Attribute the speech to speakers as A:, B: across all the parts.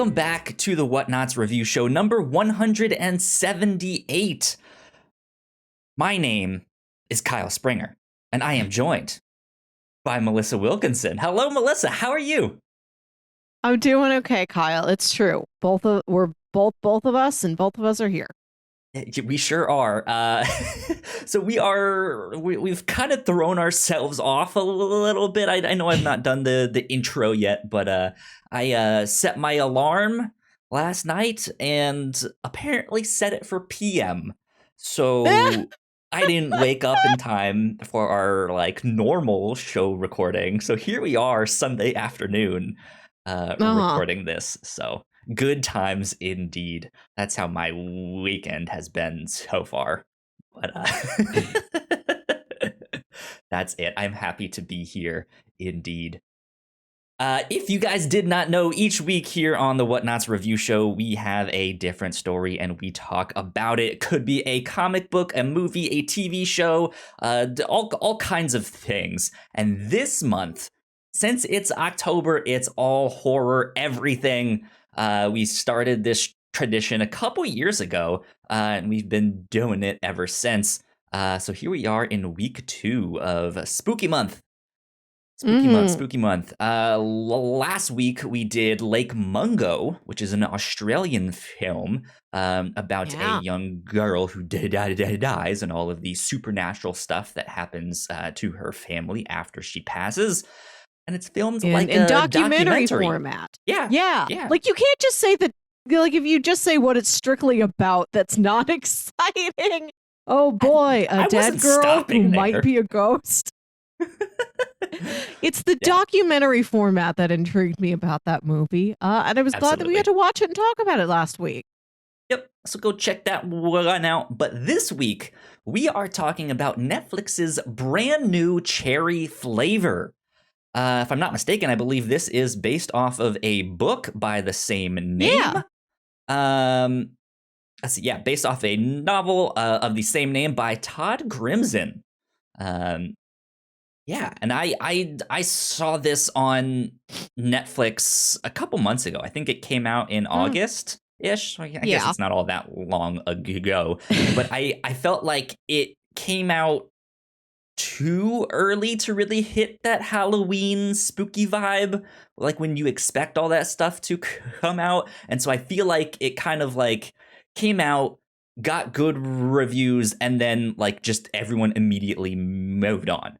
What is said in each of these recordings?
A: Welcome back to the Whatnauts review show number 178. My name is Kyle Springer, and I am joined by Melissa Wilkinson. Hello, Melissa. How are you?
B: I'm doing okay, Kyle. It's true. Both of us, and both of us are here.
A: We sure are. So we've kind of thrown ourselves off a little bit. I know I've not done the intro yet, but I set my alarm last night and apparently set it for PM. So I didn't wake up in time for our normal show recording. So here we are Sunday afternoon recording this. So good times indeed. That's how my weekend has been so far. But that's it. I'm happy to be here indeed. If you guys did not know, each week here on the Whatnauts review show, we have a different story and we talk about it. It could be a comic book, a movie, a TV show, all kinds of things. And this month, since it's October, it's all horror, everything. We started this tradition a couple years ago, and we've been doing it ever since. So here we are in week 2 of Spooky Month. Spooky month. Last week we did Lake Mungo, which is an Australian film about a young girl who dies and all of the supernatural stuff that happens to her family after she passes. And it's filmed in
B: a documentary format. Yeah. Like you can't just say that. Like if you just say what it's strictly about, that's not exciting. Oh boy, a dead girl who might be a ghost. It's the documentary format that intrigued me about that movie, and I was glad that we got to watch it and talk about it last week.
A: Yep, so go check that one out. But this week, we are talking about Netflix's brand new Cherry Flavor. If I'm not mistaken, I believe this is based off of a book by the same name. Let's see, based off a novel of the same name by Todd Grimson. And I saw this on Netflix a couple months ago. I think it came out in August-ish. I guess it's not all that long ago. But I felt like it came out too early to really hit that Halloween spooky vibe, like when you expect all that stuff to come out. And so I feel like it kind of came out, got good reviews, and then just everyone immediately moved on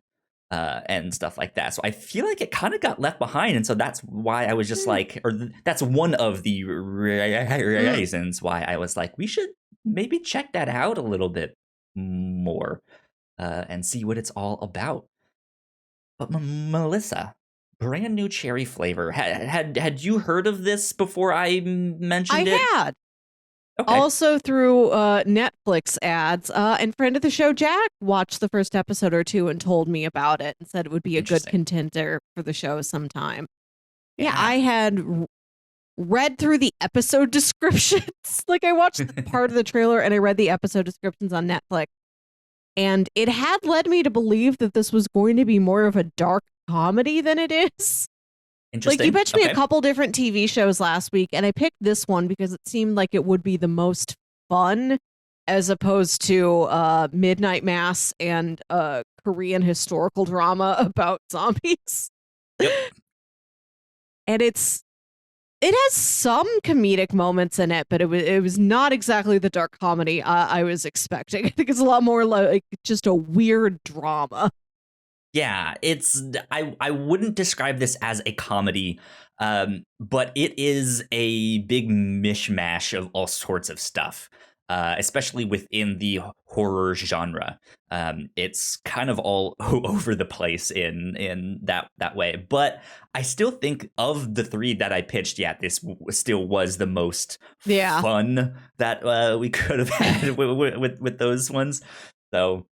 A: and stuff like that. So I feel like it kind of got left behind. And so that's why I was just that's one of the reasons why I was like, we should maybe check that out a little bit more. And see what it's all about. But Melissa, brand new Cherry Flavor. Had you heard of this before I mentioned it?
B: I had. Okay. Also through Netflix ads. And friend of the show, Jack, watched the first episode or two and told me about it and said it would be a good contender for the show sometime. Yeah, I had read through the episode descriptions. I watched part of the trailer and I read the episode descriptions on Netflix. And it had led me to believe that this was going to be more of a dark comedy than it is.
A: Interesting.
B: You pitched me a couple different TV shows last week, and I picked this one because it seemed like it would be the most fun, as opposed to Midnight Mass and Korean historical drama about zombies.
A: Yep.
B: And it has some comedic moments in it, but it was not exactly the dark comedy I was expecting. I think it's a lot more like just a weird drama.
A: Yeah, I wouldn't describe this as a comedy, but it is a big mishmash of all sorts of stuff, especially within the horror genre. It's kind of all over the place in that way. But I still think of the 3 that I pitched, this still was the most fun that we could have had with those ones. So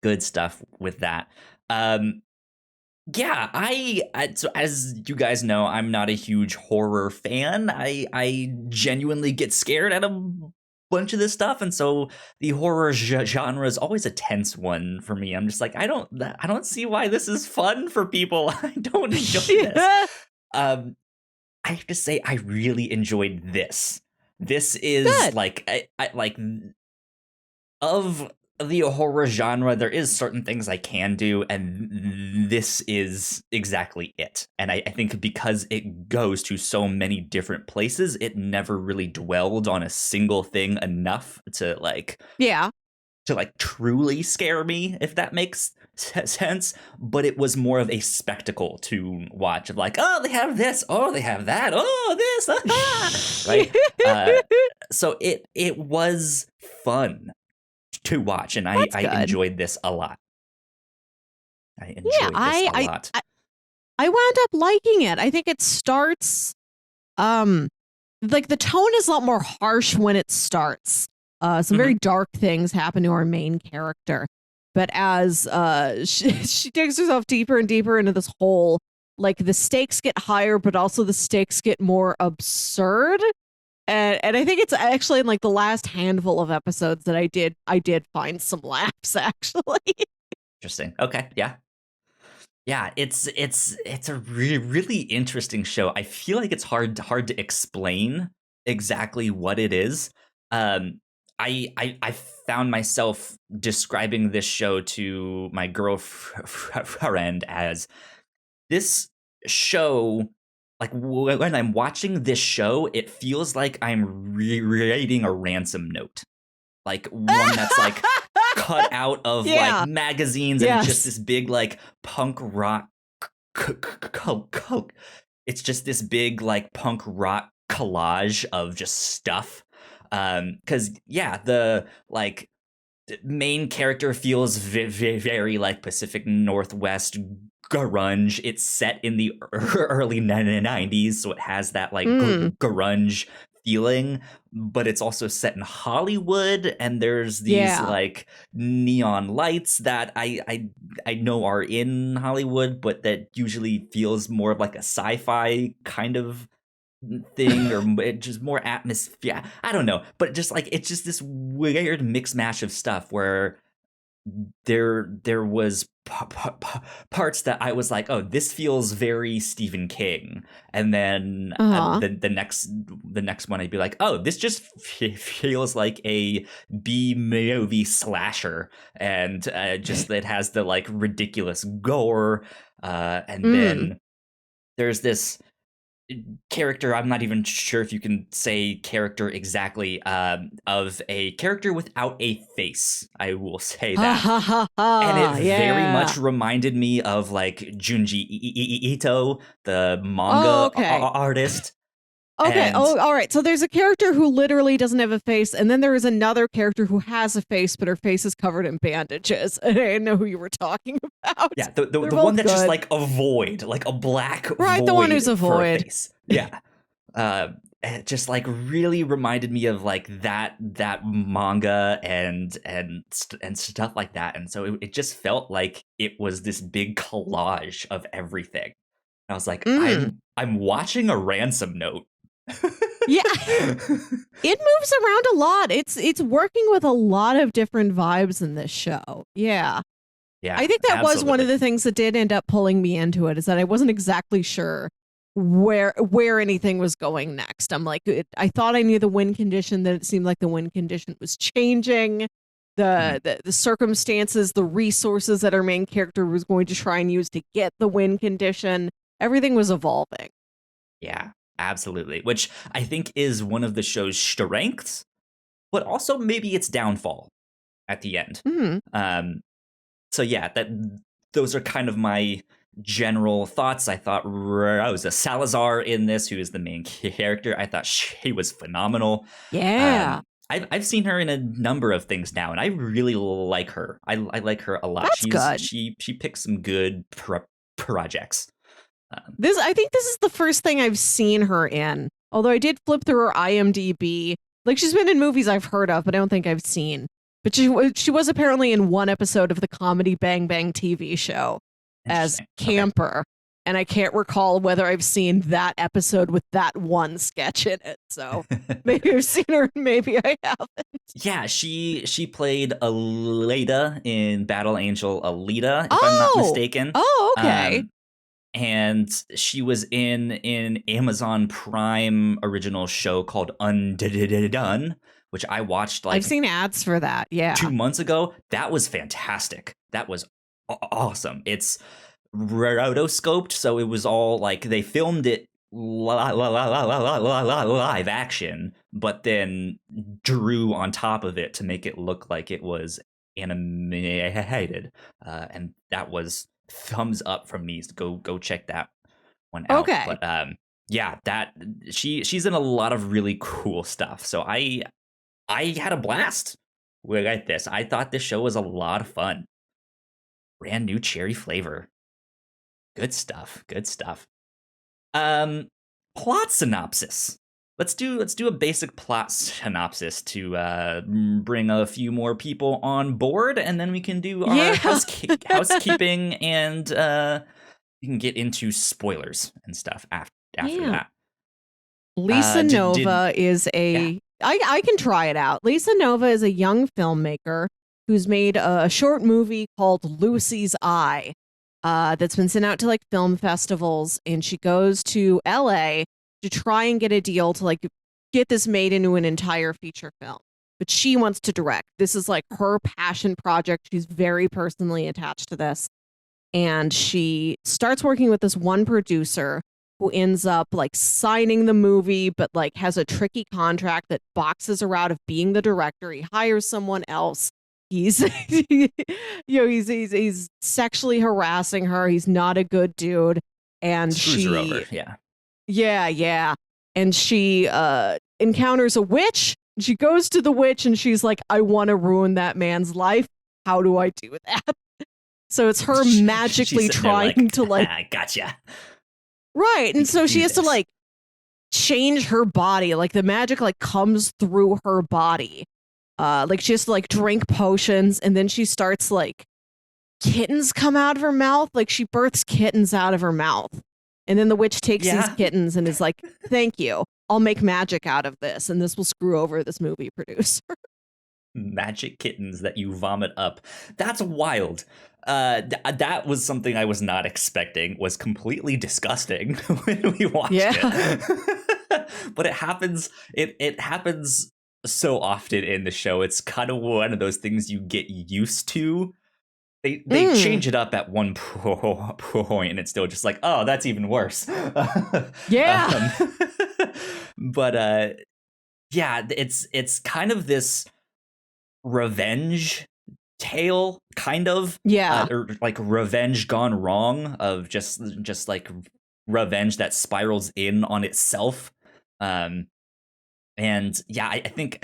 A: good stuff with that. So as you guys know, I'm not a huge horror fan. I genuinely get scared at a bunch of this stuff, and so the horror genre is always a tense one for me. I'm just like, I don't see why this is fun for people. I don't enjoy this. I have to say I really enjoyed this. This is
B: Good.
A: like I like of the horror genre, there is certain things I can do, and this is exactly it. And I think because it goes to so many different places, it never really dwelled on a single thing enough to truly scare me, if that makes sense. But it was more of a spectacle to watch, of like, oh, they have this, oh, they have that, oh, this, right? So it was fun to watch, and I enjoyed this a lot. I
B: wound up liking it. I think it starts like the tone is a lot more harsh when it starts. Some very dark things happen to our main character. But as she digs herself deeper and deeper into this hole, like the stakes get higher, but also the stakes get more absurd. And I think it's actually in like the last handful of episodes that I did find some laughs, actually.
A: Interesting. Okay. Yeah. Yeah, it's a really interesting show. I feel like it's hard to explain exactly what it is. I found myself describing this show to my girlfriend as this show. Like when I'm watching this show, it feels like I'm reading a ransom note, like one that's like cut out of like magazines, and it's just this big like punk rock. It's just this big like punk rock collage of just stuff. Because the like main character feels very like Pacific Northwest grunge. It's set in the early 90s, so it has that like grunge feeling, but it's also set in Hollywood, and there's these like neon lights that I know are in Hollywood, but that usually feels more like a sci-fi kind of thing, or just more atmosphere. I don't know, but just like it's just this weird mix mash of stuff where there was parts that I was like, oh, this feels very Stephen King, and then the next one I'd be like, oh, this just feels like a B movie slasher, and just it has the like ridiculous gore, and then there's this character, I'm not even sure if you can say character exactly, of a character without a face, I will say that. And it very much reminded me of like Junji Ito, the manga artist.
B: Okay. All right. So there's a character who literally doesn't have a face, and then there is another character who has a face, but her face is covered in bandages. And I didn't know who you were talking about.
A: Yeah, the one that's just like a void, like a black void.
B: Right, the one who's a void.
A: Yeah. It just like really reminded me of like that manga and stuff like that. And so it just felt like it was this big collage of everything. And I was like, I'm watching a ransom note.
B: Yeah, it moves around a lot. It's working with a lot of different vibes in this show. Yeah, I think that was one of the things that did end up pulling me into it, is that I wasn't exactly sure where anything was going next. I'm like, I thought I knew the win condition, that it seemed like the win condition was changing. The circumstances, the resources that our main character was going to try and use to get the win condition, everything was evolving.
A: Yeah. Absolutely, which I think is one of the show's strengths, but also maybe its downfall at the end. So yeah, those are kind of my general thoughts. I thought Rosa Salazar in this, who is the main character, I thought she was phenomenal.
B: Yeah.
A: I've seen her in a number of things now, and I really like her. I like her a lot.
B: That's good.
A: She picks some good projects.
B: I think this is the first thing I've seen her in. Although I did flip through her IMDb. Like, she's been in movies I've heard of, but I don't think I've seen. But she was apparently in one episode of the comedy Bang Bang TV show as Camper. And I can't recall whether I've seen that episode with that one sketch in it. So maybe I've seen her, maybe I haven't.
A: Yeah, she played Alita in Battle Angel Alita, if I'm not mistaken.
B: Oh, okay.
A: and she was in an Amazon Prime original show called Undone, which I watched
B: I've
A: like
B: seen ads for that. Yeah.
A: 2 months ago. That was fantastic. That was awesome. It's rotoscoped, so it was all like they filmed it live action, but then drew on top of it to make it look like it was animated, and that was thumbs up from me. Go check that one out.
B: Okay.
A: But yeah, that she's in a lot of really cool stuff. So I had a blast with this. I thought this show was a lot of fun. Brand new cherry flavor. Good stuff. Good stuff. Plot synopsis. Let's do a basic plot synopsis to bring a few more people on board, and then we can do our housekeeping, and you can get into spoilers and stuff after that.
B: Lisa Nova is a... Yeah. I can try it out. Lisa Nova is a young filmmaker who's made a short movie called Lucy's Eye that's been sent out to like film festivals, and she goes to LA to try and get a deal to like get this made into an entire feature film. But she wants to direct. This is like her passion project. She's very personally attached to this. And she starts working with this one producer who ends up like signing the movie, but like has a tricky contract that boxes her out of being the director. He hires someone else. He's, he's sexually harassing her. He's not a good dude. And
A: screws her over.
B: Yeah. And she encounters a witch. She goes to the witch and she's like, I want to ruin that man's life. How do I do that? So it's her magically trying to like,
A: gotcha.
B: Right. And so she has to like change her body. Like the magic like comes through her body. Like she has to like drink potions, and then she starts like kittens come out of her mouth. Like she births kittens out of her mouth. And then the witch takes these kittens and is like, thank you. I'll make magic out of this, and this will screw over this movie producer.
A: Magic kittens that you vomit up. That's wild. That was something I was not expecting. Was completely disgusting when we watched it. But it happens. It happens so often in the show. It's kind of one of those things you get used to. They change it up at one point, and it's still just like, oh, that's even worse.
B: But
A: yeah, it's kind of this revenge tale, kind of, or like revenge gone wrong, of just like revenge that spirals in on itself. And yeah, I think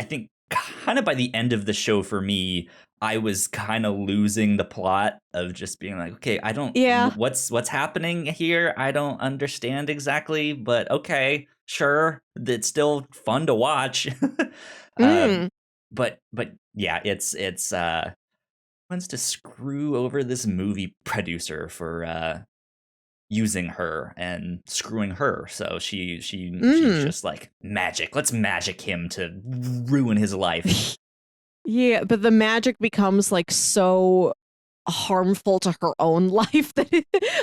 A: kind of by the end of the show for me, I was kind of losing the plot of just being like, okay, I don't, what's happening here? I don't understand exactly, but okay, sure, it's still fun to watch. But yeah, it's wants to screw over this movie producer for using her and screwing her. So she's just like, magic. Let's magic him to ruin his life.
B: Yeah, but the magic becomes like so harmful to her own life that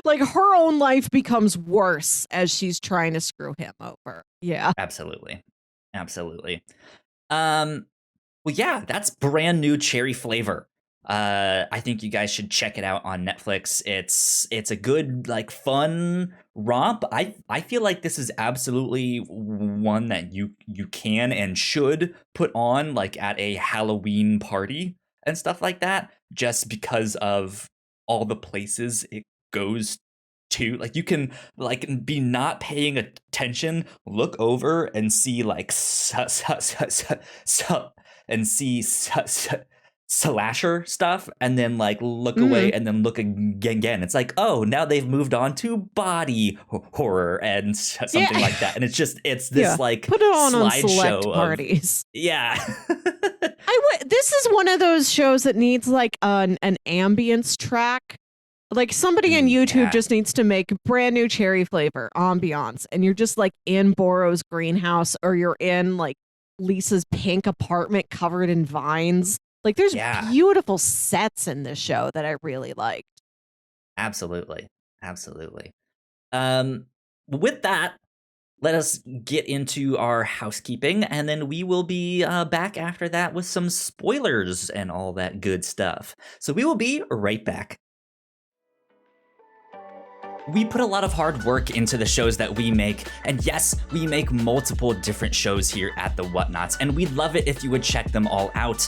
B: like her own life becomes worse as she's trying to screw him over. Yeah.
A: Absolutely. Well, yeah, that's brand new cherry flavor. I think you guys should check it out on Netflix. It's a good, like, fun romp. I feel like this is absolutely one that you can and should put on like at a Halloween party and stuff like that, just because of all the places it goes to. Like, you can like be not paying attention, look over and see like and see slasher stuff, and then like look away and then look again. It's like, oh, now they've moved on to body horror and something like that, and it's this like
B: put it on
A: select
B: parties.
A: Of,
B: this is one of those shows that needs like an ambience track. Like somebody on YouTube just needs to make brand new cherry flavor ambiance, and you're just like in Boro's greenhouse, or you're in like Lisa's pink apartment covered in vines. Like, there's beautiful sets in this show that I really liked.
A: Absolutely. With that, let us get into our housekeeping, and then we will be back after that with some spoilers and all that good stuff. So we will be right back. We put a lot of hard work into the shows that we make, and yes, we make multiple different shows here at the Whatnauts, and we'd love it if you would check them all out.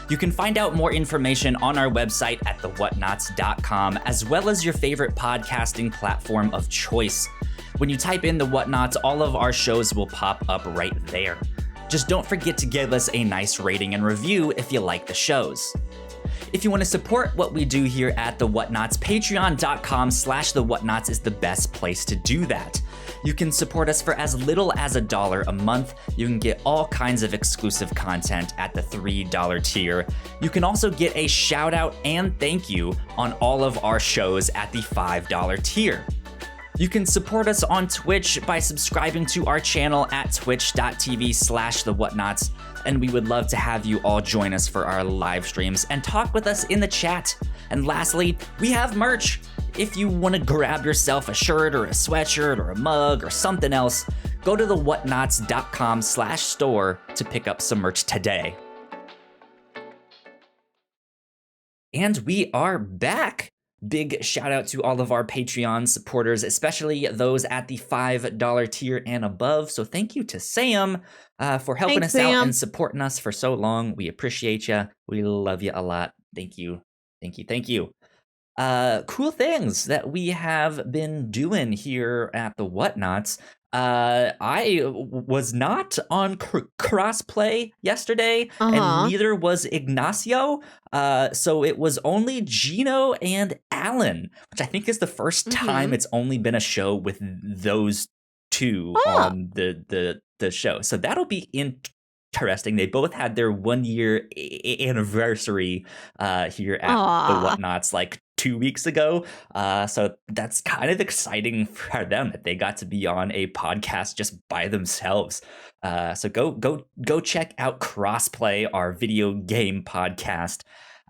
A: You can find out more information on our website at thewhatnauts.com, as well as your favorite podcasting platform of choice. When you type in the Whatnauts, all of our shows will pop up right there. Just don't forget to give us a nice rating and review if you like the shows. If you want to support what we do here at The Whatnauts, patreon.com/The Whatnauts is the best place to do that. You can support us for as little as $1 a month. You can get all kinds of exclusive content at the $3 tier. You can also get a shout out and thank you on all of our shows at the $5 tier. You can support us on Twitch by subscribing to our channel at twitch.tv/The Whatnauts, and we would love to have you all join us for our live streams and talk with us in the chat. And lastly, we have merch. If you want to grab yourself a shirt or a sweatshirt or a mug or something else, go to thewhatnauts.com/store to pick up some merch today. And we are back. Big shout out to all of our Patreon supporters, especially those at the $5 tier and above. So thank you to Sam for helping us out and supporting us for so long. We appreciate you. We love you a lot. Thank you. Thank you. Thank you. Cool things that we have been doing here at the Whatnauts. I was not on crossplay yesterday, and neither was Ignacio. So it was only Gino and Alan, which I think is the first time it's only been a show with those two on the show. So that'll be interesting. They both had their 1 year anniversary here at the Whatnauts, like 2 weeks ago. So that's kind of exciting for them that they got to be on a podcast just by themselves. So go check out Crossplay, our video game podcast.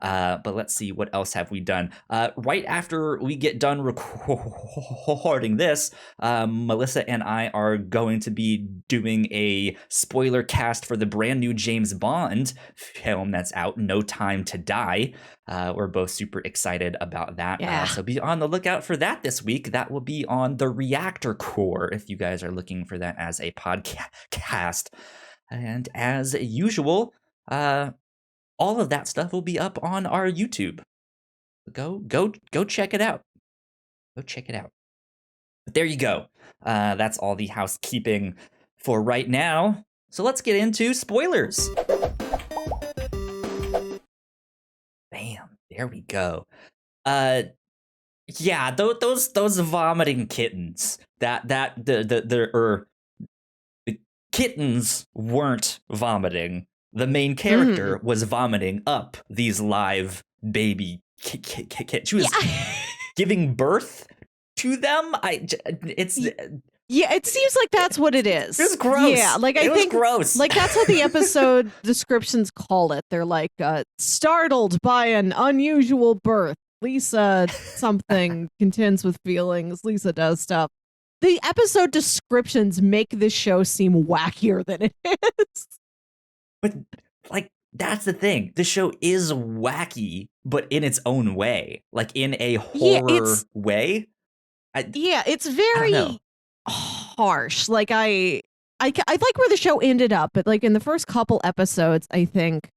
A: But let's see, what else have we done? Right after we get done recording this, Melissa and I are going to be doing a spoiler cast for the brand new James Bond film that's out, No Time to Die. We're both super excited about that.
B: Yeah.
A: So be on the lookout for that this week. That will be on the Reactor Core if you guys are looking for that as a podcast. And as usual, all of that stuff will be up on our YouTube. Go check it out. Go check it out. But there you go. That's all the housekeeping for right now. So let's get into spoilers. Bam, there we go. Yeah, those vomiting kittens. The kittens weren't vomiting. The main character was vomiting up these live baby kittens. She was giving birth to them. It
B: seems like that's what it is.
A: It's gross.
B: Yeah, like I think
A: gross.
B: Like that's what the episode descriptions call it. They're like startled by an unusual birth. Lisa something contends with feelings. Lisa does stuff. The episode descriptions make this show seem wackier than it is.
A: But, like, that's the thing. The show is wacky, but in its own way. Like, in a horror way.
B: It's very harsh. Like, I like where the show ended up, but, like, in the first couple episodes, I think,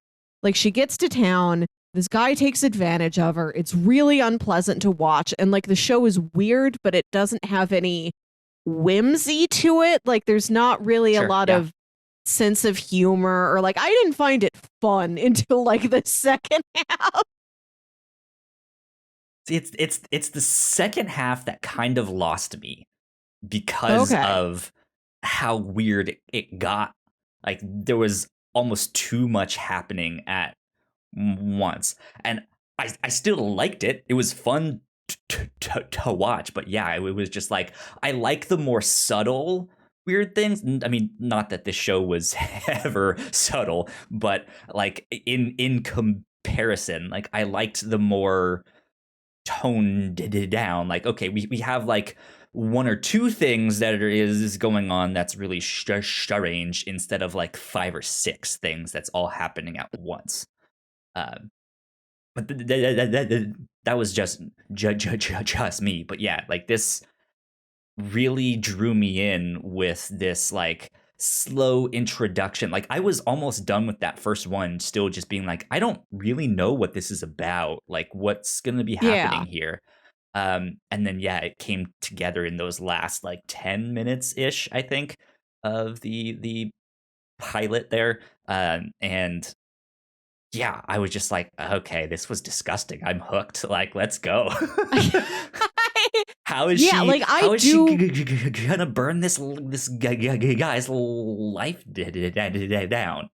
B: like, she gets to town, this guy takes advantage of her, it's really unpleasant to watch, and, like, the show is weird, but it doesn't have any whimsy to it. Like, there's not really a lot of sense of humor, or like I didn't find it fun until like the second half.
A: It's the second half that kind of lost me because of how weird it got. Like there was almost too much happening at once, and I still liked it. It was fun to watch, but yeah, it was just like I like the more subtle weird things. I mean, not that this show was ever subtle, but like in comparison, like I liked the more toned down. Like, okay, we have like one or two things that is going on that's really strange instead of like 5 or 6 things that's all happening at once. But that was just me. But yeah, like this really drew me in with this like slow introduction. Like I was almost done with that first one, still just being like, I don't really know what this is about. Like what's going to be happening here. And then yeah, it came together in those last like 10 minutes ish, I think, of the pilot there. And yeah, I was just like, okay, this was disgusting. I'm hooked. Like, let's go. How is she?
B: Like
A: how is she gonna burn this guy's life down?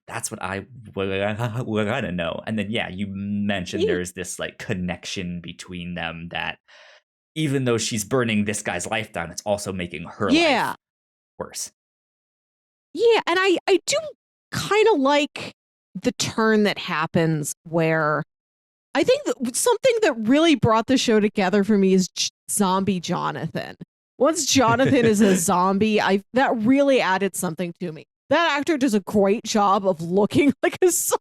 A: That's what I we're gonna know. And then yeah, you mentioned there's this like connection between them that even though she's burning this guy's life down, it's also making her life worse.
B: Yeah, and I do kind of like the turn that happens where I think that something that really brought the show together for me is zombie Jonathan. Once Jonathan is a zombie, that really added something to me. That actor does a great job of looking like a zombie.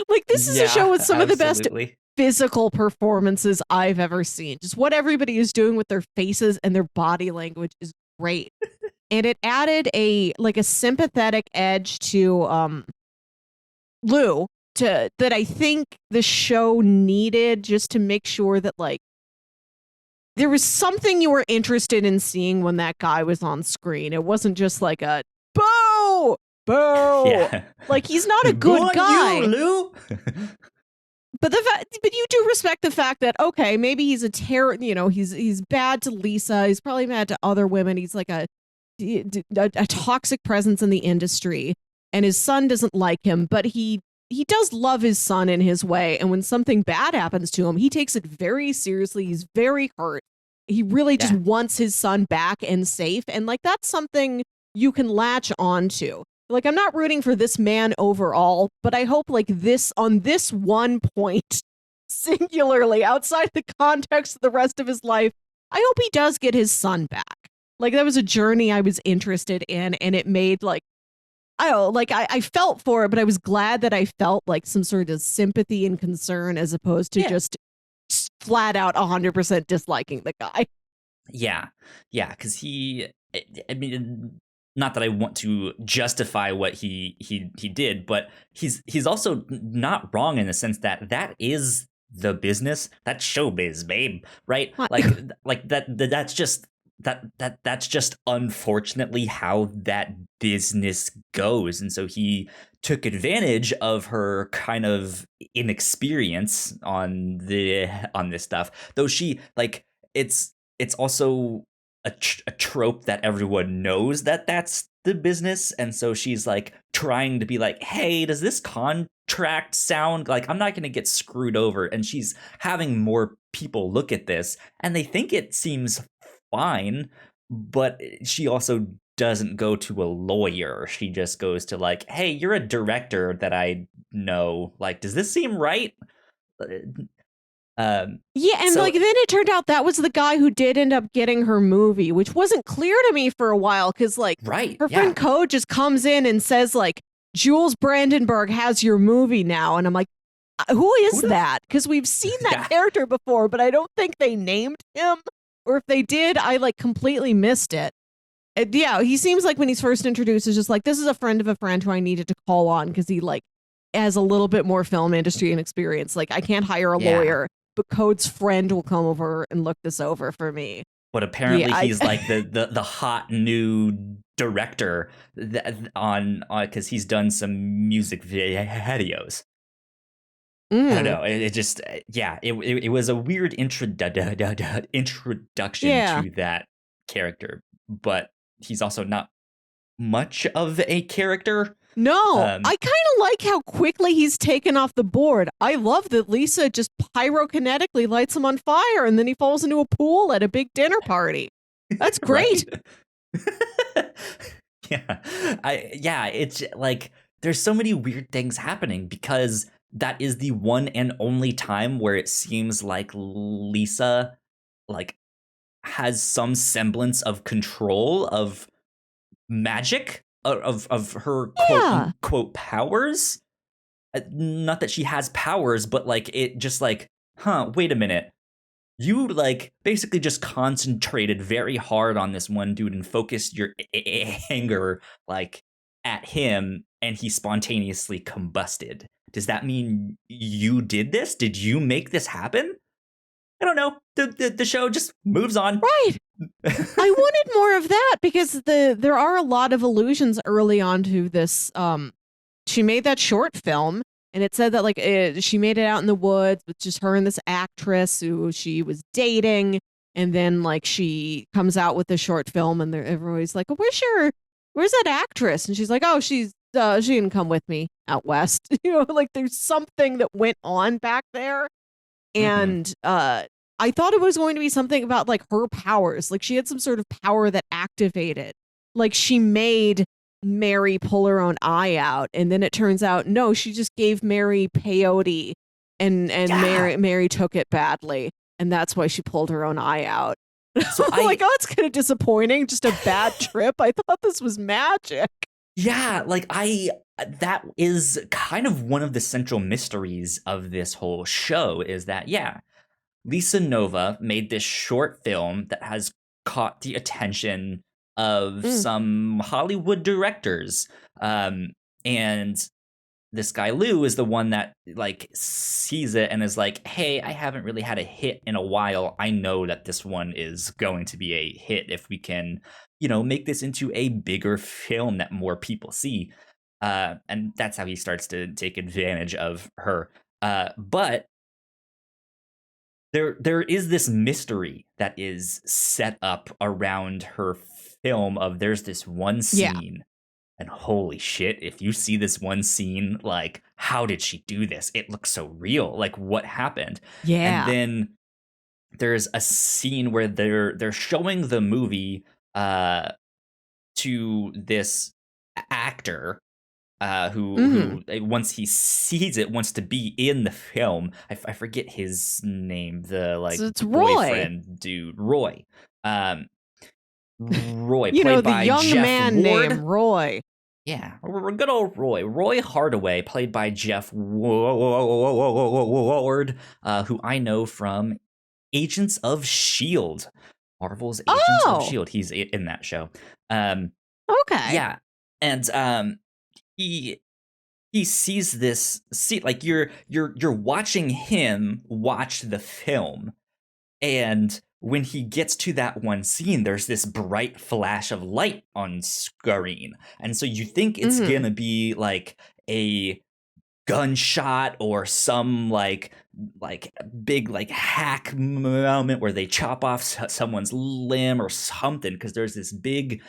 B: Like this is a show with some of the best physical performances I've ever seen. Just what everybody is doing with their faces and their body language is great. And it added a sympathetic edge to Lou that I think the show needed, just to make sure that like there was something you were interested in seeing when that guy was on screen. It wasn't just like a boo. Yeah. Like he's not a good guy.
A: You, Lou.
B: But you do respect the fact that okay, maybe he's a terror. You know, he's bad to Lisa. He's probably bad to other women. He's like a toxic presence in the industry, and his son doesn't like him. But he does love his son in his way. And when something bad happens to him, he takes it very seriously. He's very hurt. He really just wants his son back and safe. And like that's something you can latch onto. Like, I'm not rooting for this man overall, but I hope like on this one point, singularly, outside the context of the rest of his life, I hope he does get his son back. Like, that was a journey I was interested in, and it made like, I don't know, like I felt for it, but I was glad that I felt like some sort of sympathy and concern as opposed to just flat out 100% disliking the guy.
A: Yeah, because I mean, not that I want to justify what he did, but he's also not wrong in the sense that is the business. That's showbiz, babe, right? Like that's just unfortunately how that business goes. And so he took advantage of her kind of inexperience on this stuff, though she like it's also a trope that everyone knows that's the business. And so she's like trying to be like, hey, does this contract sound like I'm not going to get screwed over? And she's having more people look at this and they think it seems fine, but she also doesn't go to a lawyer. She just goes to like, hey, you're a director that I know. Like, does this seem right?
B: And then it turned out that was the guy who did end up getting her movie, which wasn't clear to me for a while because like her friend Code just comes in and says like Jules Brandenburg has your movie now, and I'm like, who is that? Because we've seen that character before, but I don't think they named him, or if they did, I like completely missed it. He seems like when he's first introduced, is just like, this is a friend of a friend who I needed to call on because he like has a little bit more film industry and experience. Like I can't hire a lawyer, but Code's friend will come over and look this over for me.
A: But apparently he's like the hot new director on because he's done some music videos. I don't know. It just it was a weird introduction to that character, but he's also not much of a character.
B: No, I kind of like how quickly he's taken off the board. I love that Lisa just pyrokinetically lights him on fire and then he falls into a pool at a big dinner party. That's great.
A: It's like there's so many weird things happening because that is the one and only time where it seems like Lisa like has some semblance of control of magic, of her quote
B: Yeah.
A: unquote powers. Not that she has powers, but like it just like, wait a minute. You like basically just concentrated very hard on this one dude and focused your anger like at him, and he spontaneously combusted. Does that mean you did this? Did you make this happen? I don't know. The show just moves on.
B: Right. I wanted more of that because there are a lot of allusions early on to this. She made that short film, and it said that like she made it out in the woods with just her and this actress who she was dating, and then like she comes out with the short film, and everybody's like, "Where's that actress?" And she's like, "Oh, she didn't come with me out west." Like there's something that went on back there, and I thought it was going to be something about like her powers. Like she had some sort of power that activated. Like she made Mary pull her own eye out. And then it turns out, no, she just gave Mary peyote and Mary took it badly. And that's why she pulled her own eye out. So I'm like, oh, it's kind of disappointing. Just a bad trip. I thought this was magic.
A: Yeah, like that is kind of one of the central mysteries of this whole show is that, yeah, Lisa Nova made this short film that has caught the attention of some Hollywood directors. And this guy Lou is the one that like sees it and is like, hey, I haven't really had a hit in a while. I know that this one is going to be a hit if we can, make this into a bigger film that more people see. And that's how he starts to take advantage of her. But there is this mystery that is set up around her film of there's this one scene, and holy shit, if you see this one scene, like, how did she do this? It looks so real. Like, what happened?
B: Yeah.
A: And then there's a scene where they're showing the movie to this actor who once he sees it wants to be in the film. I forget his name. The like
B: so it's
A: boyfriend
B: Roy.
A: dude, Roy. Roy,
B: you
A: played
B: know, the
A: by
B: young
A: Jeff
B: man
A: Ward.
B: named Roy.
A: Yeah, good old Roy. Roy Hardaway, played by Jeff Ward, who I know from Agents of S.H.I.E.L.D. Marvel's Agents of S.H.I.E.L.D. He's in that show.
B: Okay.
A: Yeah, and he sees this. Like you're watching him watch the film, and when he gets to that one scene, there's this bright flash of light on screen, and so you think it's gonna be like a gunshot or some like big like hack moment where they chop off someone's limb or something, because there's this big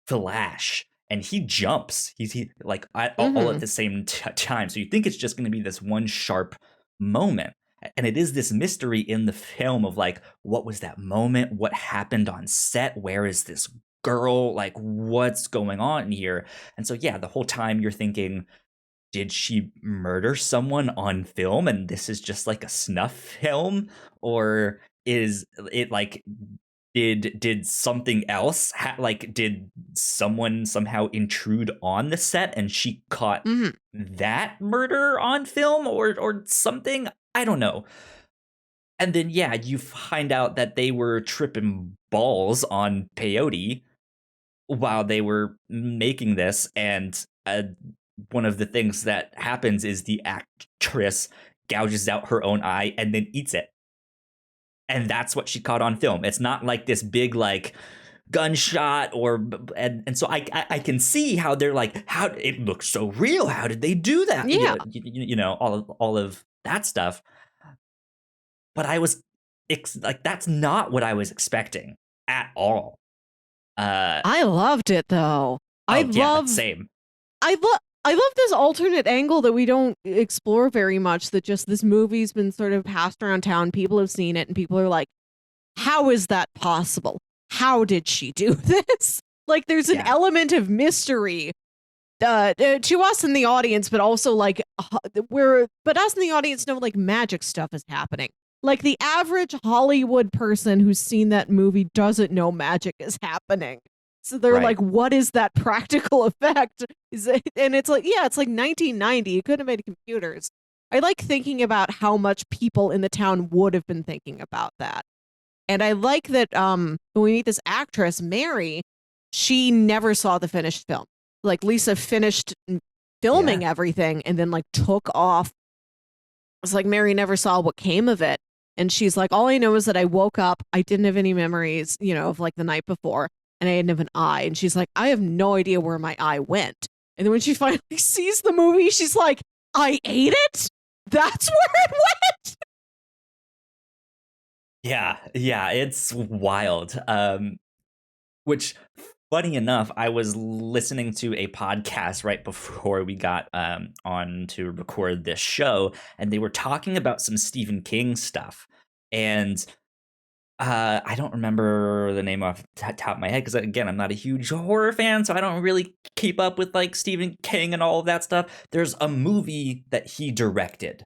A: flash and he jumps. He like all at the same time. So you think it's just going to be this one sharp moment. And it is this mystery in the film of like, what was that moment? What happened on set? Where is this girl? Like, what's going on here? And so, yeah, the whole time you're thinking, did she murder someone on film and this is just like a snuff film? Or is it like, did something else like did someone somehow intrude on the set and she caught that murder on film or something? I don't know. And then yeah, you find out that they were tripping balls on peyote while they were making this, and one of the things that happens is the actress gouges out her own eye and then eats it. And that's what she caught on film. It's not like this big like gunshot and so I can see how they're like, how it looks so real. How did they do that?
B: Yeah,
A: all of that stuff. But I was like, that's not what I was expecting at all.
B: I loved it though.
A: Same.
B: I love this alternate angle that we don't explore very much, that just this movie's been sort of passed around town. People have seen it and people are like, how is that possible? How did she do this? Like there's an element of mystery to us in the audience, but also like but us in the audience know like magic stuff is happening. Like the average Hollywood person who's seen that movie doesn't know magic is happening. So they're like, what is that practical effect? And it's like, yeah, it's like 1990. You couldn't have made computers. I like thinking about how much people in the town would have been thinking about that. And I like that when we meet this actress, Mary, she never saw the finished film. Like Lisa finished filming everything and then like took off. It's like Mary never saw what came of it. And she's like, all I know is that I woke up, I didn't have any memories, of like the night before, and I didn't have an eye. And she's like, I have no idea where my eye went. And then when she finally sees the movie, she's like, I ate it? That's where it went?
A: Yeah, it's wild. Which, funny enough, I was listening to a podcast right before we got on to record this show, and they were talking about some Stephen King stuff. And I don't remember the name off the top of my head because, again, I'm not a huge horror fan, so I don't really keep up with like Stephen King and all of that stuff. There's a movie that he directed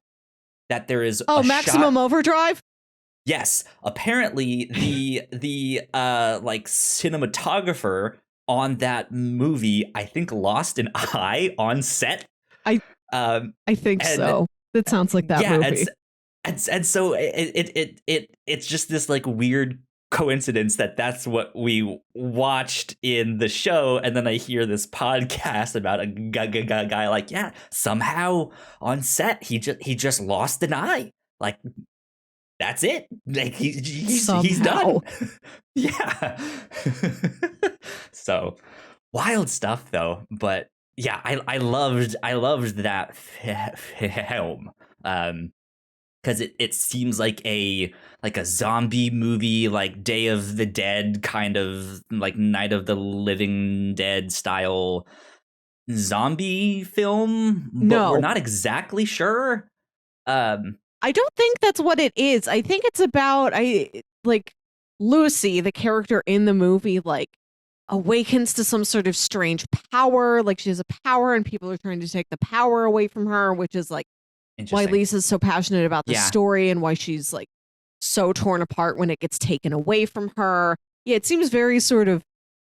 A: that there is
B: Maximum Overdrive?
A: Yes, apparently the like cinematographer on that movie, I think, lost an eye on set.
B: I think so. That sounds like that movie.
A: And so it's just this like weird coincidence that that's what we watched in the show, and then I hear this podcast about a guy like, yeah, somehow on set he just lost an eye. Like, that's it. Like he's done. Yeah. So wild stuff though. But yeah, I loved that film. Because it seems like a zombie movie, like Day of the Dead kind of like Night of the Living Dead style zombie film. But we're not exactly sure.
B: I don't think that's what it is. I think it's about Lucy, the character in the movie, like awakens to some sort of strange power. Like she has a power and people are trying to take the power away from her, which is like why Lisa's so passionate about the story and why she's like so torn apart when it gets taken away from her. Yeah, it seems very sort of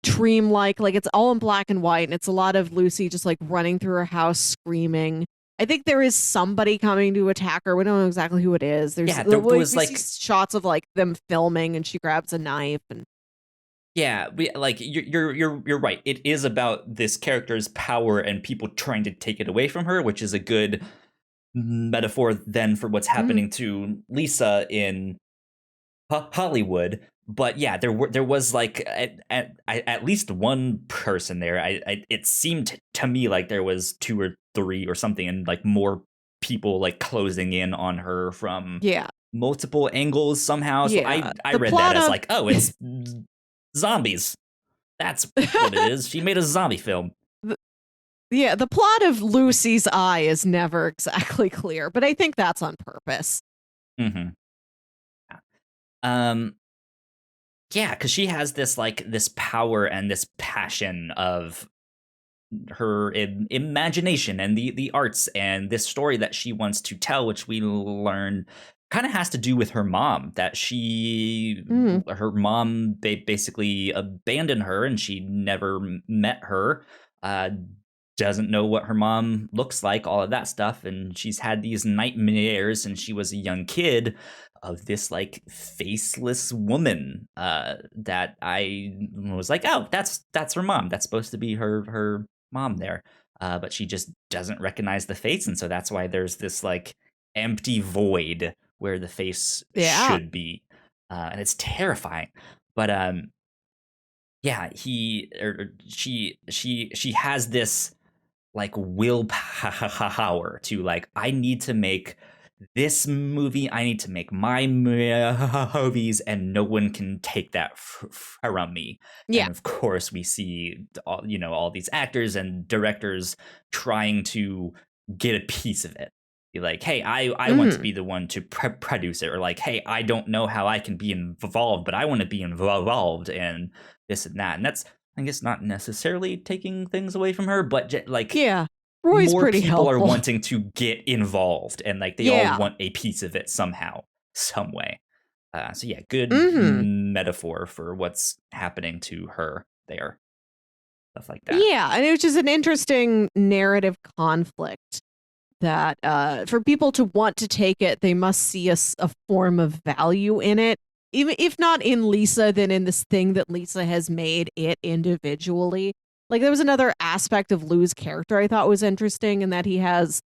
B: dream-like. Like it's all in black and white and it's a lot of Lucy just like running through her house screaming. I think there is somebody coming to attack her. We don't know exactly who it is. There was like shots of like them filming, and she grabs a knife. And
A: yeah, you're right. It is about this character's power and people trying to take it away from her, which is a good metaphor then for what's happening to Lisa in Hollywood. But yeah, there was like at least one person there. It seemed to me like there was 2 or 3 or something, and like more people like closing in on her from multiple angles somehow. So I read that as like, oh, it's zombies. That's what it is. She made a zombie film.
B: The plot of Lucy's eye is never exactly clear, but I think that's on purpose.
A: Mm-hmm. Yeah, because she has this power and this passion of her imagination and the arts, and this story that she wants to tell, which we learn kind of has to do with her mom, that her mom basically abandoned her and she never met her, doesn't know what her mom looks like, all of that stuff, and she's had these nightmares since she was a young kid of this like faceless woman that I was like, oh, that's her mom. That's supposed to be her mom there, but she just doesn't recognize the face, and so that's why there's this like empty void where the face should be, and it's terrifying. But yeah, she has this like willpower to like, I need to make this movie, I need to make my movies, and no one can take that from me. And of course we see all these actors and directors trying to get a piece of it. Be like, hey, I want to be the one to produce it, or like, hey, I don't know how I can be involved, but I want to be involved, and this and that. And that's, I guess, not necessarily taking things away from her, but like,
B: Roy's
A: more
B: pretty
A: people
B: helpful.
A: are wanting to get involved, and like they all want a piece of it somehow. some way. So yeah, good
B: Mm-hmm.
A: metaphor for what's happening to her there. Stuff like that.
B: Yeah, and it was just an interesting narrative conflict that for people to want to take it, they must see a form of value in it. Even if not in Lisa, then in this thing that Lisa has made it individually. Like there was another aspect of Lou's character I thought was interesting in that he has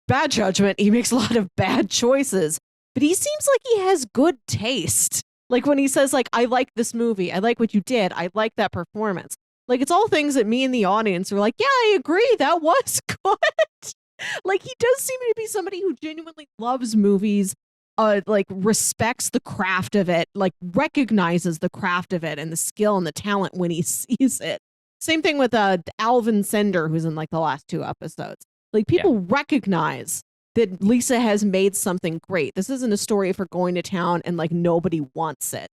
B: bad judgment. He makes a lot of bad choices, but he seems like he has good taste. Like when he says like, I like this movie. I like what you did. I like that performance. Like it's all things that me and the audience are like, yeah, I agree. That was good. Like he does seem to be somebody who genuinely loves movies, like respects the craft of it, like recognizes the craft of it and the skill and the talent when he sees it. Same thing with Alvin Sender, who's in like the last 2 episodes. Like people recognize that Lisa has made something great. This isn't a story of her going to town and like nobody wants it.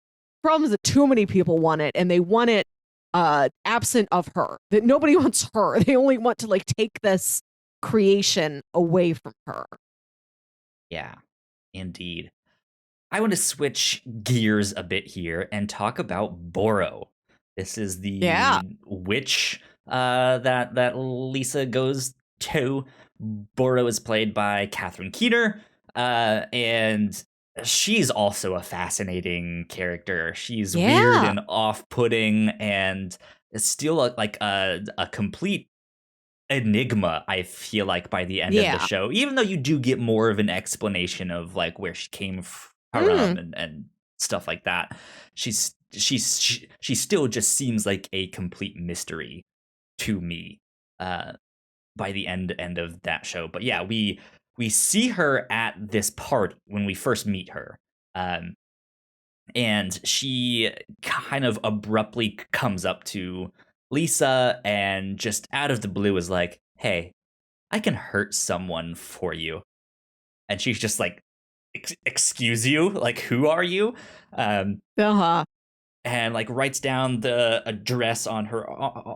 B: Problem is that too many people want it, and they want it absent of her. That nobody wants her. They only want to like take this creation away from her.
A: Yeah, indeed. I want to switch gears a bit here and talk about Boro. This is the witch that Lisa goes to. Boro is played by Catherine Keator, and she's also a fascinating character. She's weird and off-putting, and is still like a complete enigma, I feel like, by the end of the show, even though you do get more of an explanation of like where she came from and stuff like that. She still just seems like a complete mystery to me by the end of that show. But yeah, we see her at this party when we first meet her, and she kind of abruptly comes up to Lisa and just out of the blue is like, hey, I can hurt someone for you. And she's just like, excuse you? Like, who are you? And like writes down the address on her arm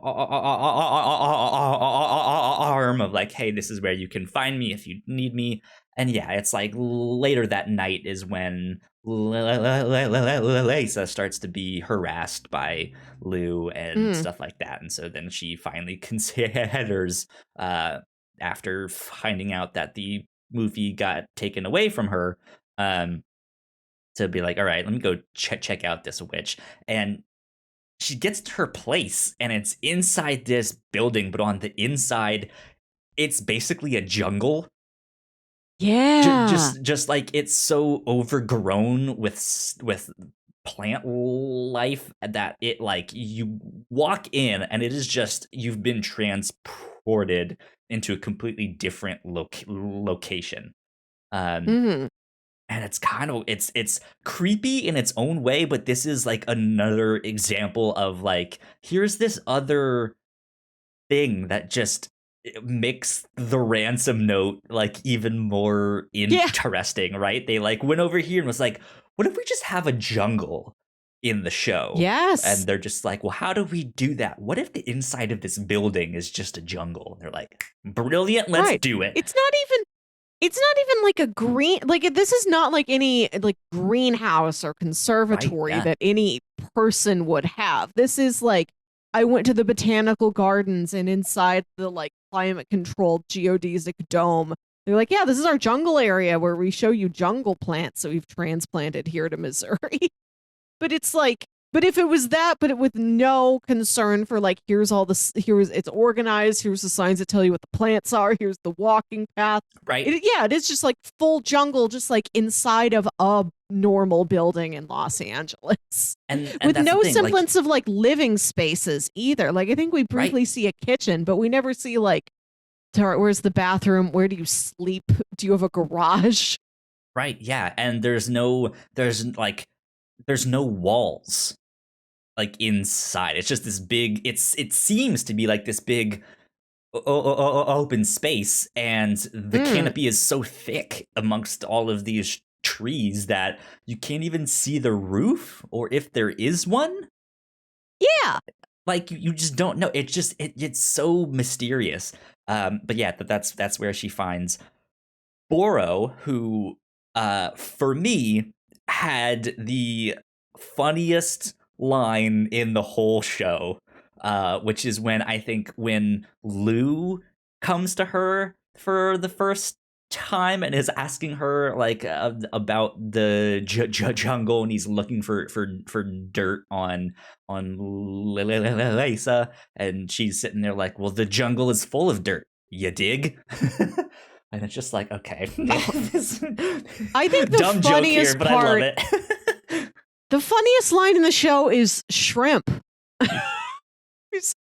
A: of like, hey, this is where you can find me if you need me. And yeah, it's like later that night is when Lisa starts to be harassed by Lou and stuff like that. And so then she finally considers, after finding out that the movie got taken away from her, to be like, all right, let me go check out this witch. And she gets to her place, and it's inside this building, but on the inside, it's basically a jungle.
B: Yeah.
A: Just like it's so overgrown with plant life that it like you walk in and it is just you've been transported into a completely different location. And it's kind of it's creepy in its own way, but this is like another example of like, here's this other thing that just makes the ransom note like even more interesting, right? They like went over here and was like, what if we just have a jungle in the show?
B: Yes.
A: And they're just like, well, how do we do that? What if the inside of this building is just a jungle? And they're like, brilliant, let's do it.
B: It's not even like a green, like this is not like any like greenhouse or conservatory that any person would have. This is like, I went to the botanical gardens and inside the like climate controlled geodesic dome, they're like, yeah, this is our jungle area where we show you jungle plants that we've transplanted here to Missouri. But it's like, but if it was that, but with no concern for like, here's it's organized, here's the signs that tell you what the plants are, here's the walking path.
A: Right.
B: It is just like full jungle, just like inside of a normal building in Los Angeles. And with no semblance of like living spaces either. Like I think we briefly see a kitchen, but we never see like, where's the bathroom? Where do you sleep? Do you have a garage?
A: Right, yeah. And there's no walls like inside. It's just this big, it seems to be like this big open space, and the canopy is so thick amongst all of these trees that you can't even see the roof or if there is one.
B: Yeah.
A: Like you just don't know. It's just it's so mysterious. But yeah, that's where she finds Boro, who for me, had the funniest line in the whole show, which is when Lou comes to her for the first time and is asking her like about the jungle, and he's looking for dirt on Lisa, and she's sitting there like, well, the jungle is full of dirt, you dig? And it's just like, okay.
B: I think the
A: dumb joke here, but I love it.
B: The funniest line in the show is shrimp. There's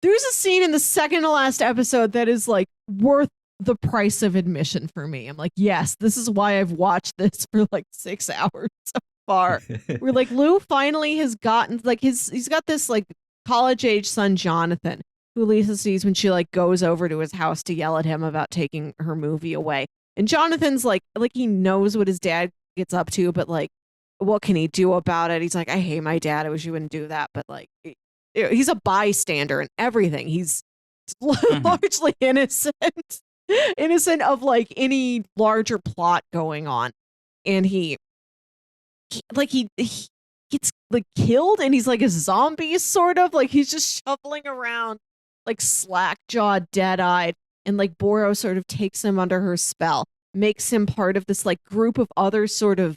B: a scene in the second to last episode that is like worth the price of admission for me. I'm like, yes, this is why I've watched this for like 6 hours so far. We're like, Lou finally has gotten like he's got this like college age son, Jonathan, who Lisa sees when she like goes over to his house to yell at him about taking her movie away. And Jonathan's like he knows what his dad gets up to, but like, what can he do about it? He's like, I hate my dad. I wish you wouldn't do that. But like, he's a bystander and everything. He's largely innocent of like any larger plot going on. And he gets like killed, and he's like a zombie sort of, like he's just shuffling around like slack-jawed, dead-eyed, and like Boro sort of takes him under her spell, makes him part of this like group of other sort of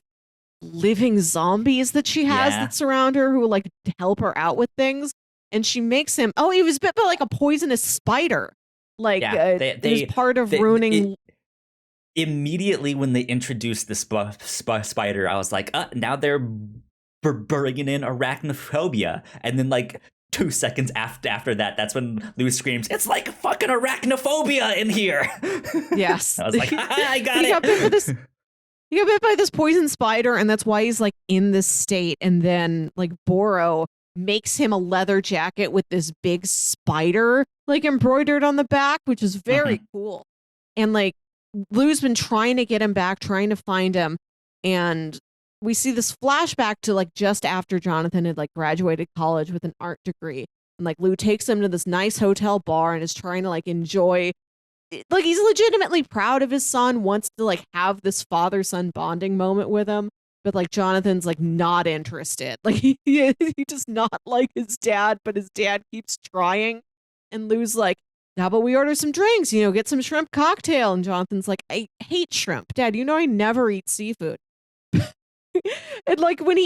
B: living zombies that she has that surround her, who like help her out with things. And she makes him, he was bit by like a poisonous spider. Like it was part of ruining.
A: Immediately when they introduced the spider, I was like, now they're bringing in arachnophobia. And then like 2 seconds after that, that's when Lou screams, it's like fucking arachnophobia in here.
B: Yes.
A: I was like, I got it.
B: He got bit by this poison spider, and that's why he's like in this state. And then like Boro makes him a leather jacket with this big spider like embroidered on the back, which is very cool. And like Lou's been trying to get him back, trying to find him. And we see this flashback to like just after Jonathan had like graduated college with an art degree. And like Lou takes him to this nice hotel bar and is trying to like enjoy, like he's legitimately proud of his son, wants to like have this father-son bonding moment with him. But like Jonathan's like not interested. Like he does not like his dad, but his dad keeps trying. And Lou's like, how about we order some drinks, get some shrimp cocktail? And Jonathan's like, I hate shrimp. Dad, I never eat seafood. And like when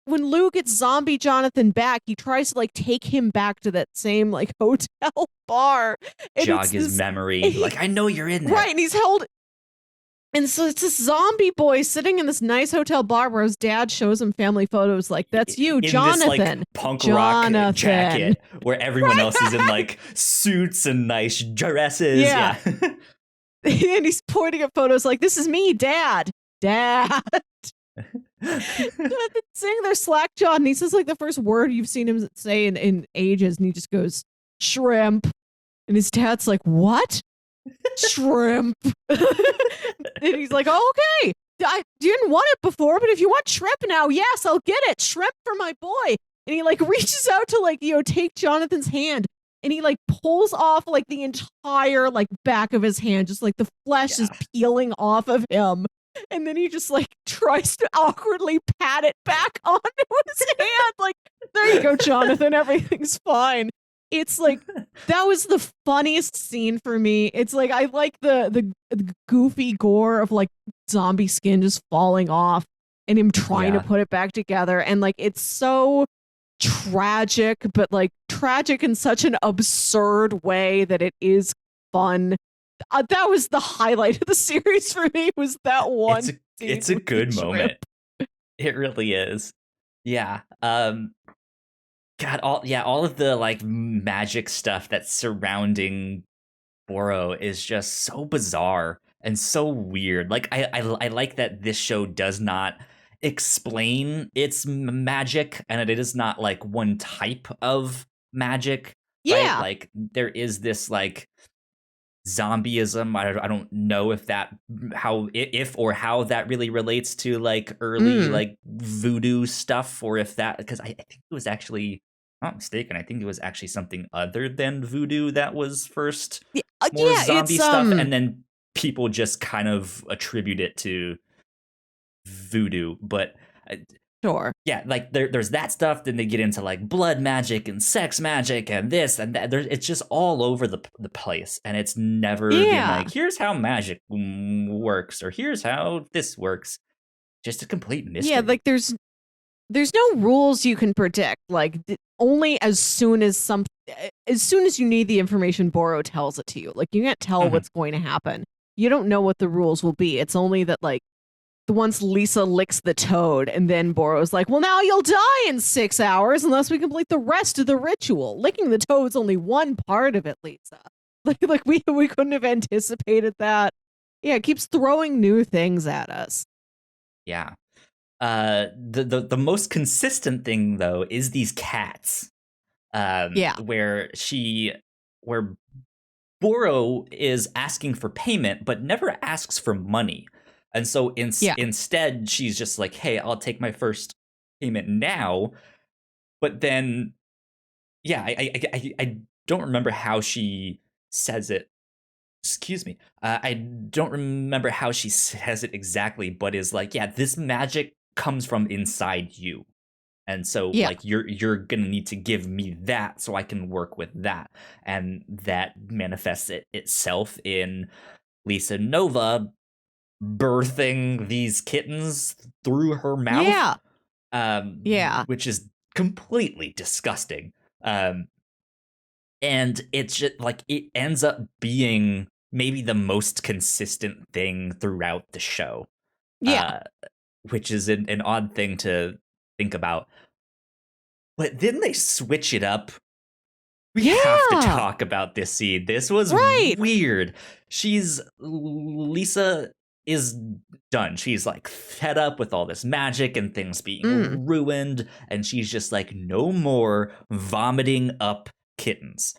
B: Lou gets zombie Jonathan back, he tries to like take him back to that same like hotel bar.
A: Jog his memory. Like, I know you're in there.
B: Right, and he's held. And so it's this zombie boy sitting in this nice hotel bar where his dad shows him family photos like, that's you, Jonathan.
A: This, like, punk rock jacket where everyone else is in like suits and nice dresses. Yeah.
B: And he's pointing at photos like, this is me, Dad. Jonathan's sitting there slack-jawed, and he says like the first word you've seen him say in ages, and he just goes, shrimp. And his dad's like, what? Shrimp. And he's like, okay, I didn't want it before, but if you want shrimp now, yes, I'll get it. Shrimp for my boy. And he like reaches out to like, take Jonathan's hand, and he like pulls off like the entire like back of his hand, just like the flesh is peeling off of him. And then he just like tries to awkwardly pat it back onto his hand. Like, there you go, Jonathan, everything's fine. It's like, that was the funniest scene for me. It's like, I like the goofy gore of like zombie skin just falling off and him trying to put it back together. And like, it's so tragic, but like tragic in such an absurd way that it is fun. That was the highlight of the series for me, was that one.
A: It's a good moment. It really is. Yeah. God, all of the like magic stuff that's surrounding Boro is just so bizarre and so weird. Like I like that this show does not explain its magic, and it is not like one type of magic.
B: Yeah.
A: Right? Like there is this like zombieism. I don't know if that how that really relates to like early like voodoo stuff, or if that, because I think it was actually, I'm not mistaken, I think it was actually something other than voodoo that was first more zombie stuff, and then people just kind of attribute it to voodoo, but
B: Sure.
A: yeah, like there's that stuff. Then they get into like blood magic and sex magic and this and that. It's just all over the place, and it's never been
B: Yeah.
A: like, here's how magic works, or here's how this works. Just a complete mystery.
B: Yeah, like there's no rules you can predict. Like only as soon as you need the information, Boro tells it to you. Like you can't tell what's going to happen. You don't know what the rules will be. It's only that like once Lisa licks the toad, and then Boro's like, well, now you'll die in 6 hours unless we complete the rest of the ritual. Licking the toad's only one part of it, Lisa. Like we couldn't have anticipated that. Yeah, it keeps throwing new things at us.
A: Yeah. The most consistent thing though is these cats. Where Boro is asking for payment but never asks for money. And so instead she's just like, hey, I'll take my first payment now. But then I don't remember how she says it. Excuse me. I don't remember how she says it exactly, but is like, yeah, this magic comes from inside you. And so like you're gonna need to give me that so I can work with that. And that manifests itself in Lisa Nova birthing these kittens through her mouth. Which is completely disgusting. And it's just like it ends up being maybe the most consistent thing throughout the show. Which is an odd thing to think about. But then they switch it up. We have to talk about this scene. This was weird. Lisa is done. She's like fed up with all this magic and things being ruined. And she's just like, no more vomiting up kittens.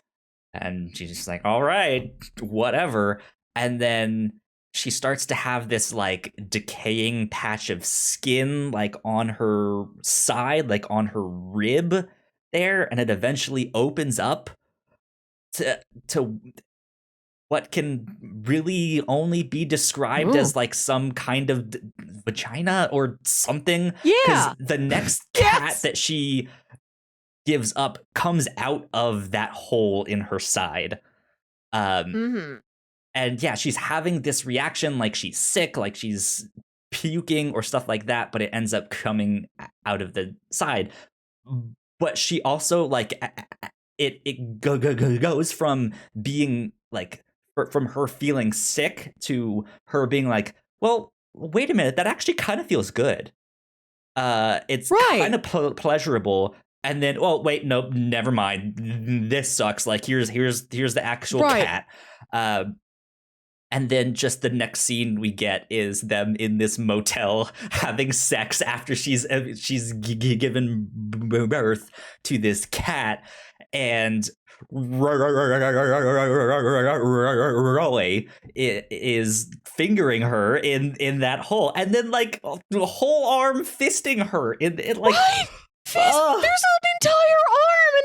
A: And she's just like, all right, whatever. And then she starts to have this like decaying patch of skin like on her side, like on her rib there, and it eventually opens up to what can really only be described as like some kind of vagina or something. Because the next cat that she gives up comes out of that hole in her side. And yeah, she's having this reaction like she's sick, like she's puking or stuff like that, but it ends up coming out of the side. But she also like it goes from being like from her feeling sick to her being like, well, wait a minute, that actually kind of feels good. It's kind of pleasurable. And then, oh wait, nope, never mind. This sucks. Like here's the actual cat. And then just the next scene we get is them in this motel having sex after she's given birth to this cat, and Roy is fingering her in that hole, and then like the whole arm fisting her in like.
B: There's an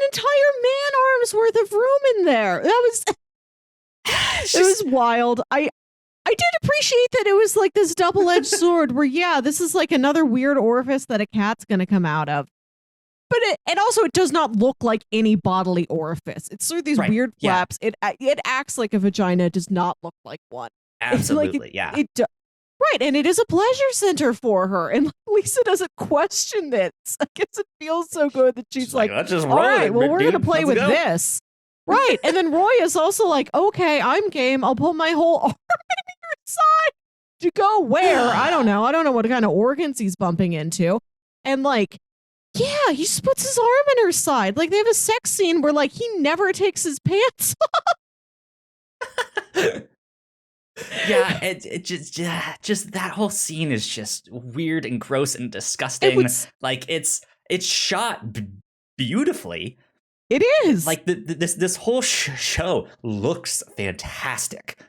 B: entire man arm's worth of room in there. That was. It was wild. I did appreciate that it was like this double-edged sword where, this is like another weird orifice that a cat's going to come out of. But it also does not look like any bodily orifice. It's sort of these weird flaps. It acts like a vagina. It does not look like one.
A: Absolutely,
B: Right, and it is a pleasure center for her. And Lisa doesn't question this. I guess it feels so good that she's like,
A: let's just
B: all right, well, we're going to play with
A: go.
B: this. Right. And then Roy is also like, okay, I'm game. I'll pull my whole arm in your side. To go where? I don't know. I don't know what kind of organs he's bumping into. And like, he just puts his arm in her side. Like they have a sex scene where like he never takes his pants off.
A: It just that whole scene is just weird and gross and disgusting. Like it's shot beautifully.
B: It is
A: like this whole show looks fantastic,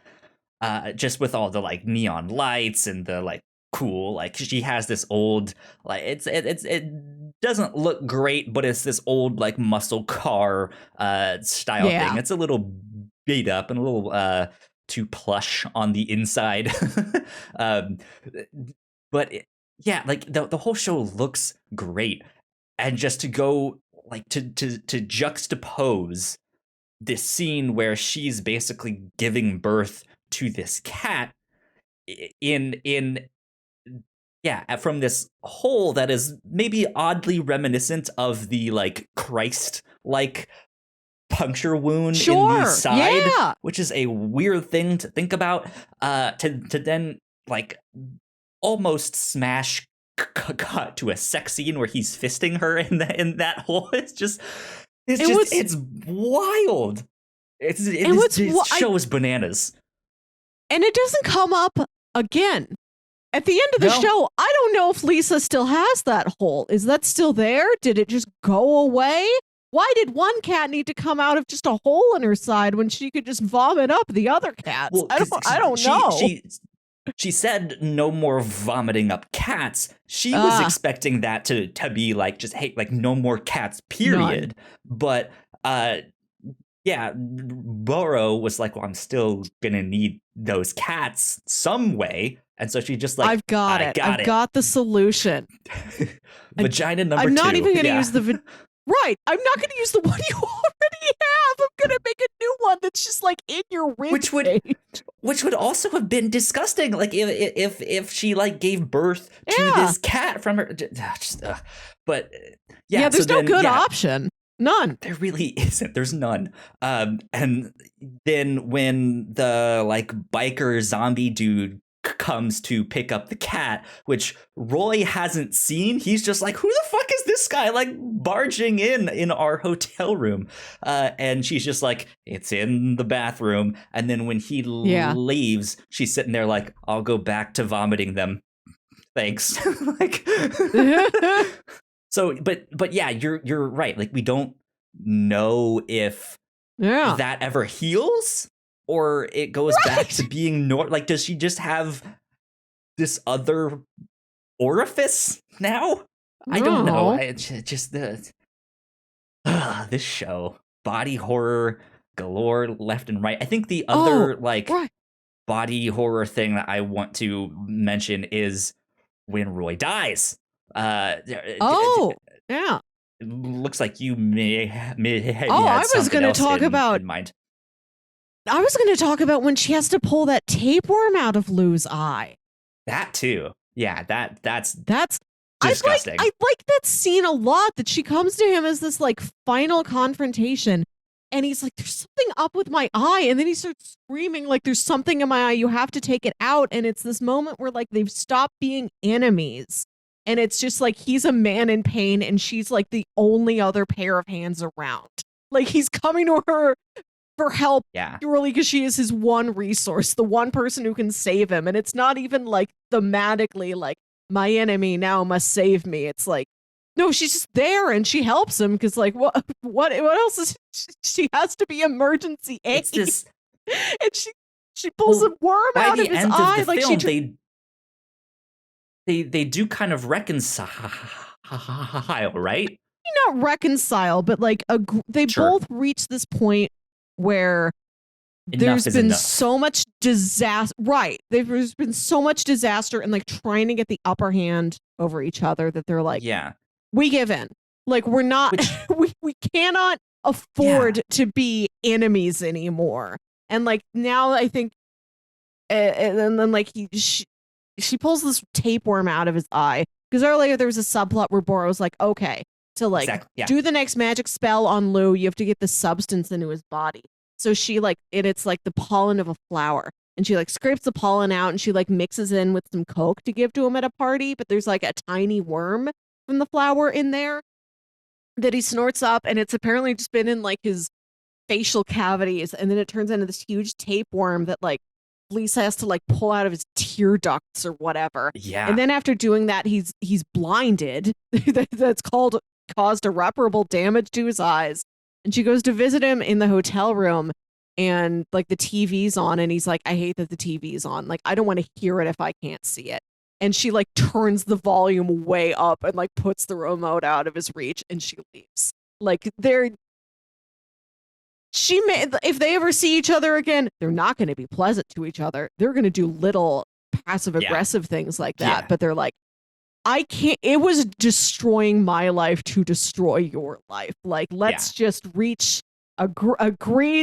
A: just with all the like neon lights and the like cool like she has this old like it doesn't look great, but it's this old like muscle car style thing. It's a little beat up and a little too plush on the inside, but yeah, like the whole show looks great. And just to go like to juxtapose this scene where she's basically giving birth to this cat in yeah, from this hole that is maybe oddly reminiscent of the like Christ like puncture wound in the
B: Sure.
A: side,
B: Yeah.
A: which is a weird thing to think about. To then like almost smash cut to a sex scene where he's fisting her in that hole. It's wild. This show is bananas.
B: And it doesn't come up again. At the end of the show, I don't know if Lisa still has that hole. Is that still there? Did it just go away? Why did one cat need to come out of just a hole in her side when she could just vomit up the other cats? Well, I don't know.
A: She said no more vomiting up cats. She was expecting that to be like just hey, like no more cats, period. None. But yeah, Burrow was like, well, I'm still gonna need those cats some way. And so she just like,
B: I've got it. I've got the solution.
A: Vagina number 2.
B: I'm not even going to use the right. I'm not going to use the one you already have. I'm going to make a new one that's just like in your rib
A: which would also have been disgusting. Like if she like gave birth to this cat from her. But yeah,
B: there's no good option. None.
A: There really isn't. There's none. And then when the like biker zombie dude comes to pick up the cat, which Roy hasn't seen, he's just like, who the fuck is this guy like barging in our hotel room? And she's just like, it's in the bathroom. And then when he leaves, she's sitting there like, I'll go back to vomiting them. Thanks. Like so but yeah, you're right. Like we don't know if that ever heals or it goes back to being like does she just have this other orifice now? I don't know. It's just this show, body horror galore left and right. I think the other body horror thing that I want to mention is when Roy dies.
B: Yeah.
A: Looks like you may
B: I was going to talk about
A: in mind.
B: I was going to talk about when she has to pull that tapeworm out of Lou's eye.
A: That too. Yeah, that's disgusting.
B: I like that scene a lot, that she comes to him as this like final confrontation and he's like, there's something up with my eye, and then he starts screaming like there's something in my eye, you have to take it out. And it's this moment where like they've stopped being enemies. And it's just like he's a man in pain and she's like the only other pair of hands around. Like he's coming to her for help purely because she is his one resource, the one person who can save him. And it's not even like thematically like my enemy now must save me. It's like, no, she's just there and she helps him because like what else is she has to be emergency aid.
A: It's this,
B: and she pulls a worm out of his eye.
A: Of the like film, they do kind of reconcile, right?
B: Not reconcile, but like they both reach this point where there's been so much disaster. Right. There's been so much disaster and like trying to get the upper hand over each other that they're like, we give in. Like we're not, we cannot afford to be enemies anymore. And like now I think, and then like she pulls this tapeworm out of his eye because earlier there was a subplot where Bora was like, okay, to like do the next magic spell on Lou, you have to get the substance into his body. So she like it's like the pollen of a flower, and she like scrapes the pollen out and she like mixes in with some Coke to give to him at a party. But there's like a tiny worm from the flower in there that he snorts up, and it's apparently just been in like his facial cavities, and then it turns into this huge tapeworm that like Lisa has to like pull out of his tear ducts or whatever.
A: Yeah.
B: And then after doing that, he's blinded. That's caused irreparable damage to his eyes. And she goes to visit him in the hotel room, and like the TV's on, and he's like, I hate that the TV's on. Like, I don't want to hear it if I can't see it. And she like turns the volume way up and like puts the remote out of his reach, and she leaves. Like if they ever see each other again, they're not going to be pleasant to each other. They're going to do little passive aggressive things like that. But they're like, I can't, it was destroying my life to destroy your life. Like, let's just agree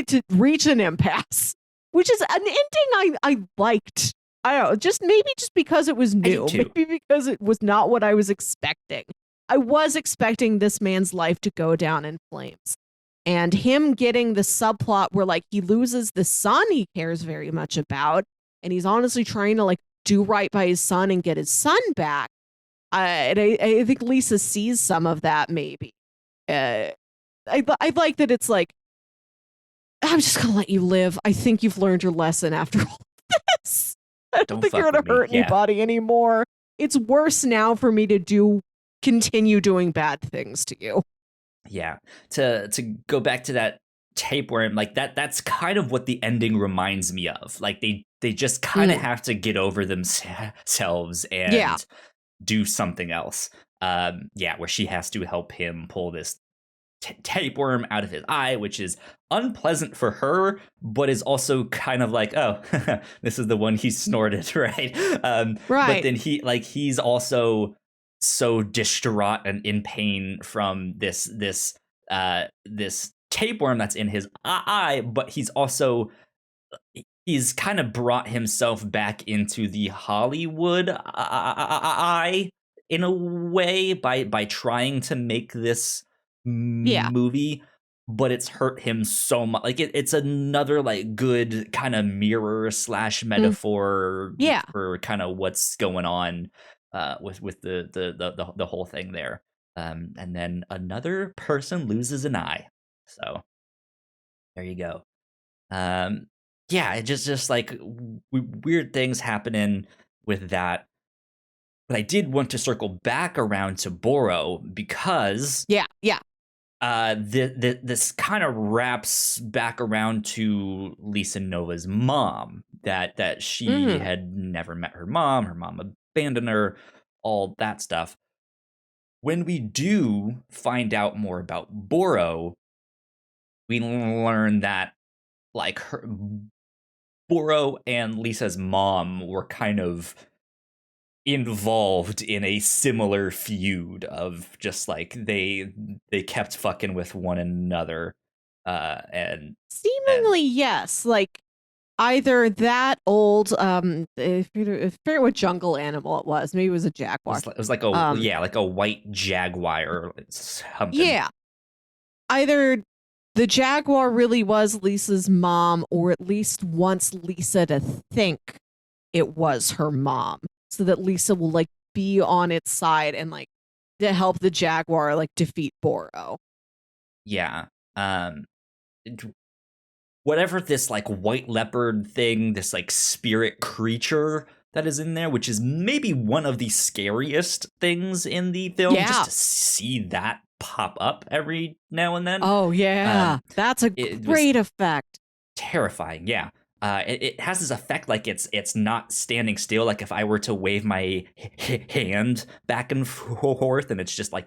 B: to reach an impasse, which is an ending I liked. I don't know, just because it was new, maybe because it was not what I was expecting. I was expecting this man's life to go down in flames. And him getting the subplot where like he loses the son he cares very much about, and he's honestly trying to like do right by his son and get his son back. I think Lisa sees some of that maybe. I like that it's like, I'm just gonna let you live. I think you've learned your lesson after all this. I don't think you're gonna hurt anybody anymore. It's worse now for me to continue doing bad things to you.
A: Yeah. To go back to that tapeworm, like that's kind of what the ending reminds me of. Like they just kind of have to get over themselves and do something else. Where she has to help him pull this tapeworm out of his eye, which is unpleasant for her, but is also kind of like, oh, this is the one he snorted, right? But then he's also so distraught and in pain from this tapeworm that's in his eye, but he's kind of brought himself back into the Hollywood eye in a way by trying to make this movie, but it's hurt him so much. Like it's another like good kind of mirror / metaphor for kind of what's going on with the whole thing there. And then another person loses an eye. So there you go. It just like weird things happening with that. But I did want to circle back around to Boro because this kind of wraps back around to Lisa Nova's mom, that she had never met her mom abandoned her, all that stuff. When we do find out more about Boro, we learn that like Boro and Lisa's mom were kind of involved in a similar feud of just like they kept fucking with one another, and
B: seemingly yes, like either that old I forget what jungle animal it was. Maybe it was a jaguar.
A: It was like a white jaguar or something.
B: Yeah, either the jaguar really was Lisa's mom, or at least wants Lisa to think it was her mom, so that Lisa will like be on its side and like to help the jaguar like defeat Boro.
A: Yeah. Whatever this like white leopard thing, this like spirit creature that is in there, which is maybe one of the scariest things in the film, just to see that pop up every now and then.
B: Oh yeah, that's a great effect.
A: Terrifying, yeah. It has this effect like it's not standing still. Like if I were to wave my hand back and forth, and it's just like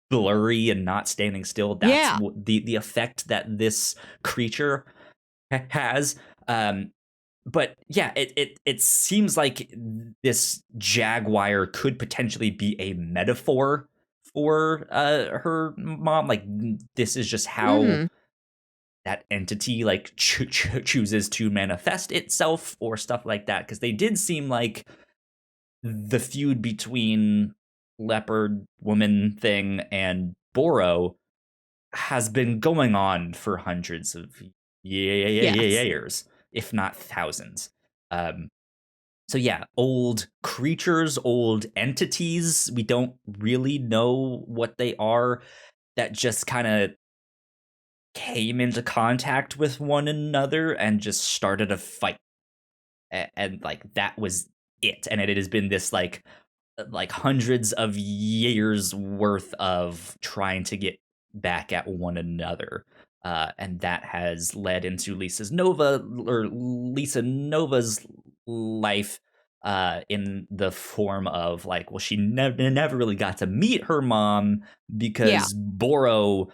A: blurry and not standing still. That's the effect that this creature has. But yeah, it seems like this jaguar could potentially be a metaphor for her mom. Like this is just how that entity like chooses to manifest itself or stuff like that, because they did seem like the feud between leopard woman thing and Boro has been going on for hundreds of years, if not thousands. So yeah, old creatures, old entities, we don't really know what they are, that just kind of came into contact with one another and just started a fight, and like that was it. And it has been this like hundreds of years worth of trying to get back at one another, and that has led into Lisa Nova's life, in the form of like, well, she never really got to meet her mom because Boro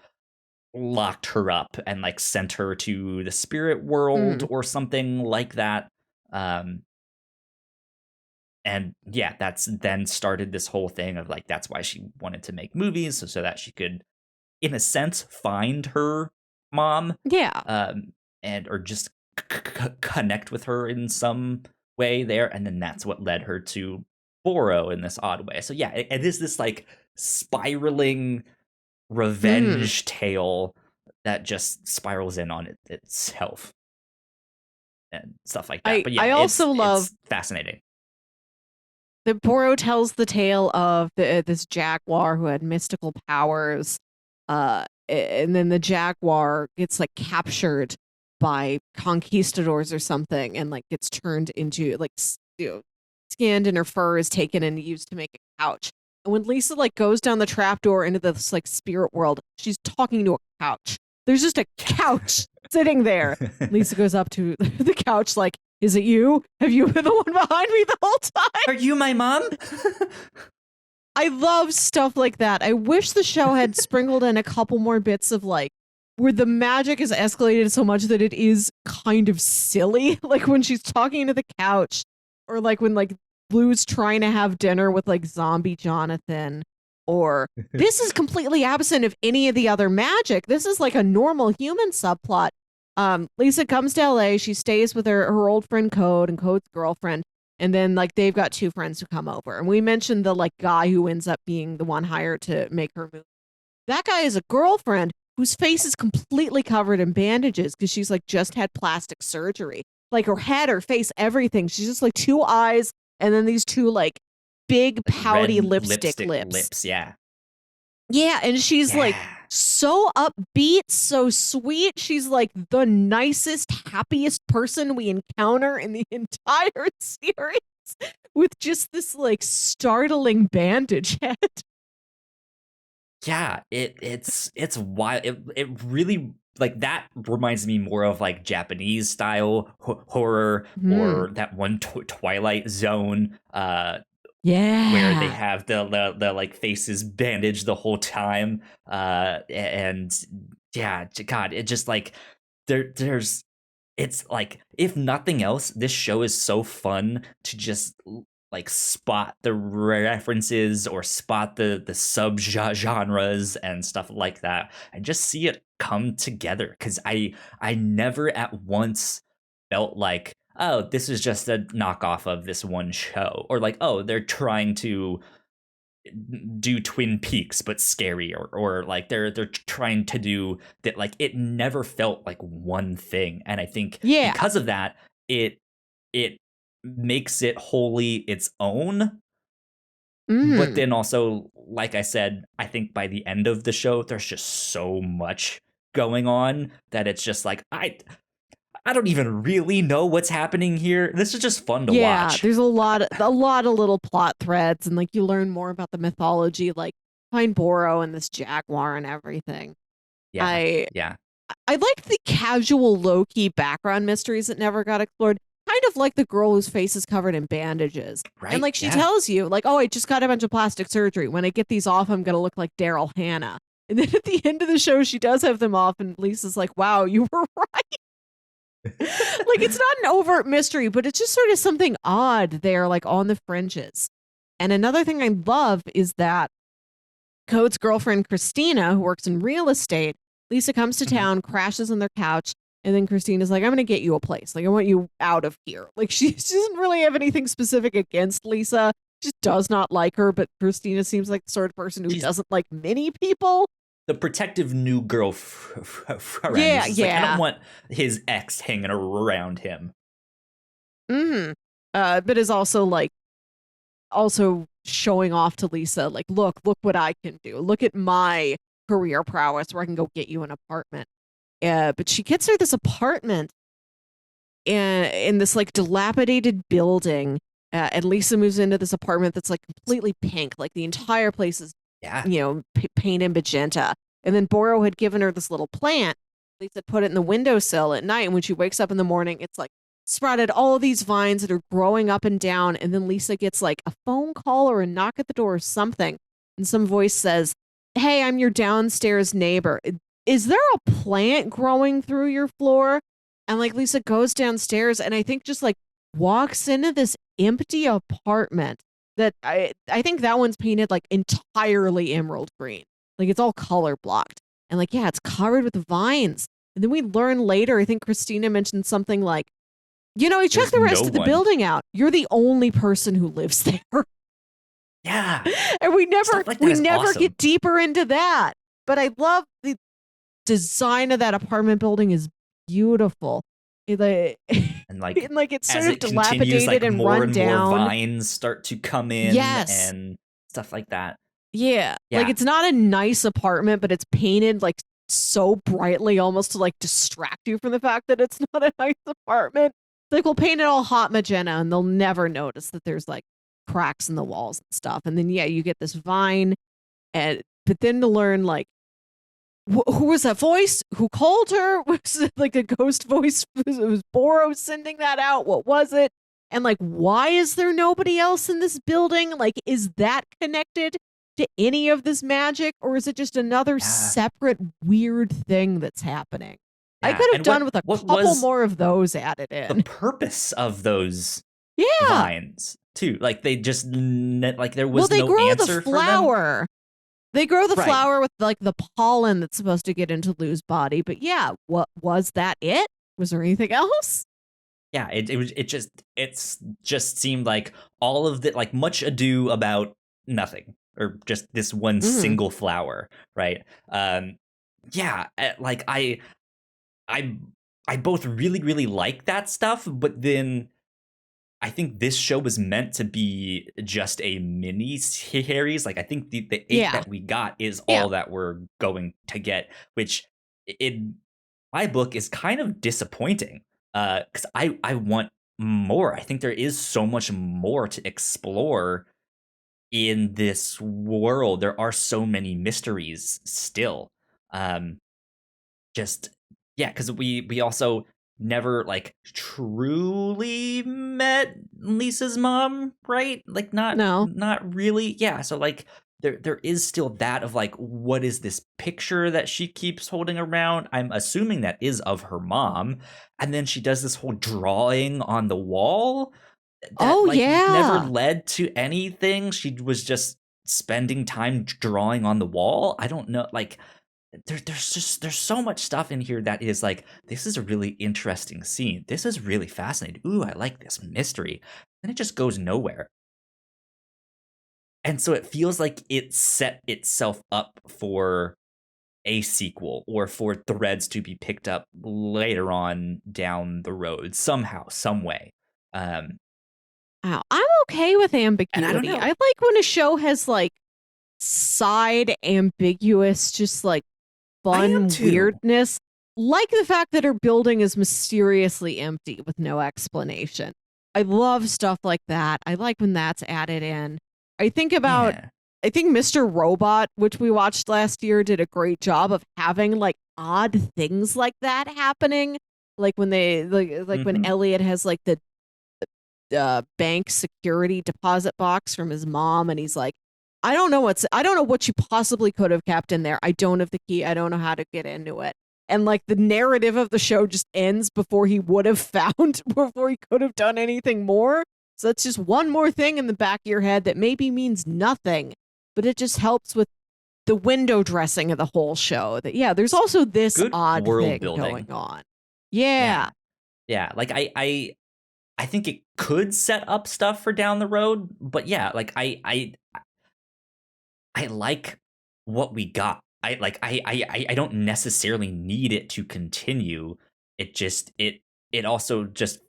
A: locked her up and like sent her to the spirit world or something like that. yeah, that's then started this whole thing of like that's why she wanted to make movies so that she could, in a sense, find her mom,
B: Yeah.
A: and or just connect with her in some way there, and then that's what led her to Boro in this odd way. So yeah, it is this like spiraling revenge tale that just spirals in on itself and stuff like that. But yeah,
B: I also love
A: it's fascinating.
B: that Boro tells the tale of this jaguar who had mystical powers, and then the jaguar gets like captured by conquistadors or something, and like gets turned into like skinned, and her fur is taken and used to make a couch. And when Lisa like goes down the trapdoor into this like spirit world, she's talking to a couch. There's just a couch sitting there. Lisa goes up to the couch like, is it you? Have you been the one behind me the whole time?
A: Are you my mom?
B: I love stuff like that. I wish the show had sprinkled in a couple more bits of like where the magic is escalated so much that it is kind of silly. Like when she's talking to the couch, or like when like Blue's trying to have dinner with like zombie Jonathan, or this is completely absent of any of the other magic. This is like a normal human subplot. Lisa comes to LA, she stays with her old friend Code and Code's girlfriend, and then like they've got two friends who come over. And we mentioned the like guy who ends up being the one hired to make her move. That guy is a girlfriend whose face is completely covered in bandages because she's like just had plastic surgery. Like her head, her face, everything. She's just like two eyes and then these two like big pouty lipstick lips.
A: Yeah.
B: Yeah, and she's like so upbeat, so sweet. She's like the nicest, happiest person we encounter in the entire series with just this like startling bandage head.
A: Yeah, it's wild. It really, like, that reminds me more of like Japanese style horror, or that one Twilight Zone where they have the like faces bandaged the whole time, and yeah, God, it just like there's it's like, if nothing else, this show is so fun to just like spot the references or spot the sub genres and stuff like that, and just see it come together. Because I never at once felt like, oh, this is just a knockoff of this one show, or like, oh, they're trying to do Twin Peaks but scary, or like they're trying to do that. Like, it never felt like one thing, and I think because of that, it makes it wholly its own. But then also, like I said, I think by the end of the show there's just so much going on that it's just like, I don't even really know what's happening here. This is just fun to watch.
B: Yeah, there's a lot of little plot threads, and like you learn more about the mythology, like behind Boro and this jaguar and everything. I like the casual, low-key background mysteries that never got explored. Kind of like the girl whose face is covered in bandages. Right? And like she tells you, like, oh, I just got a bunch of plastic surgery. When I get these off, I'm gonna look like Daryl Hannah. And then at the end of the show, she does have them off, and Lisa's like, wow, you were right. Like, it's not an overt mystery, but it's just sort of something odd there, like on the fringes. And another thing I love is that Code's girlfriend, Christina, who works in real estate, Lisa comes to town, crashes on their couch, and then Christina's like, I'm going to get you a place. Like, I want you out of here. Like, she doesn't really have anything specific against Lisa. She just does not like her, but Christina seems like the sort of person who doesn't like many people.
A: The protective new girlfriend.
B: Yeah.
A: Like, I don't want his ex hanging around him.
B: But is also like, showing off to Lisa, like, look what I can do. Look at my career prowess where I can go get you an apartment. But she gets her this apartment in this like dilapidated building. And Lisa moves into this apartment that's like completely pink. Like the entire place is, paint and magenta. And then Boro had given her this little plant. Lisa put it in the windowsill at night. And when she wakes up in the morning, it's like sprouted all of these vines that are growing up and down. And then Lisa gets like a phone call or a knock at the door or something. And some voice says, hey, I'm your downstairs neighbor. Is there a plant growing through your floor? And like Lisa goes downstairs and I think just like walks into this empty apartment that I think that one's painted like entirely emerald green. Like it's all color blocked. And like, yeah, it's covered with vines. And then we learn later, I think Christina mentioned something like, you know, he checked the rest of the building out. You're the only person who lives there.
A: Yeah.
B: And we never get deeper into that. But I love the design of that apartment building is beautiful. And like it's sort of dilapidated and run down.
A: More vines start to come in and stuff like that.
B: Yeah. Like it's not a nice apartment, but it's painted like so brightly almost to like distract you from the fact that it's not a nice apartment. Like we'll paint it all hot magenta and they'll never notice that there's like cracks in the walls and stuff. And then you get this vine, but then to learn like who was that voice? Who called her? Was it like a ghost voice? Was Boros sending that out? What was it? And like, why is there nobody else in this building? Like, is that connected to any of this magic, or is it just another separate weird thing that's happening? I could have done with a couple more of those added in.
A: The purpose of those vines too, like they just like there was no answer for them.
B: They grow the flower with like the pollen that's supposed to get into Lou's body, but what was that? It was there anything else?
A: Yeah, it just seemed like all of the like much ado about nothing, or just this one single flower, right? Like I both really like that stuff, but then I think this show was meant to be just a mini series. Like I think the 8 that we got is all that we're going to get, which in my book is kind of disappointing. Because I want more. I think there is so much more to explore in this world. There are so many mysteries still. Because we also never like truly met Lisa's mom, right? Like not really. Yeah, so like there is still that of like, what is this picture that she keeps holding around? I'm assuming that is of her mom. And then she does this whole drawing on the wall that never led to anything. She was just spending time drawing on the wall. I don't know, like there's so much stuff in here that is like, this is a really interesting scene. This is really fascinating. Ooh, I like this mystery. And it just goes nowhere. And so it feels like it set itself up for a sequel or for threads to be picked up later on down the road somehow, some way.
B: I'm okay with ambiguity. I like when a show has like side ambiguous, just like fun weirdness, like the fact that her building is mysteriously empty with no explanation. I love stuff like that. I like when that's added in. I think Mr. Robot, which we watched last year, did a great job of having like odd things like that happening. Like when they when Elliot has like the bank security deposit box from his mom, and he's like, I don't know what you possibly could have kept in there. I don't have the key. I don't know how to get into it. And like the narrative of the show just ends before he would have before he could have done anything more. So that's just one more thing in the back of your head that maybe means nothing, but it just helps with the window dressing of the whole show. That there's also this good odd thing going on. Yeah.
A: Like I think it could set up stuff for down the road, but like I like what we got. I don't necessarily need it to continue. It also just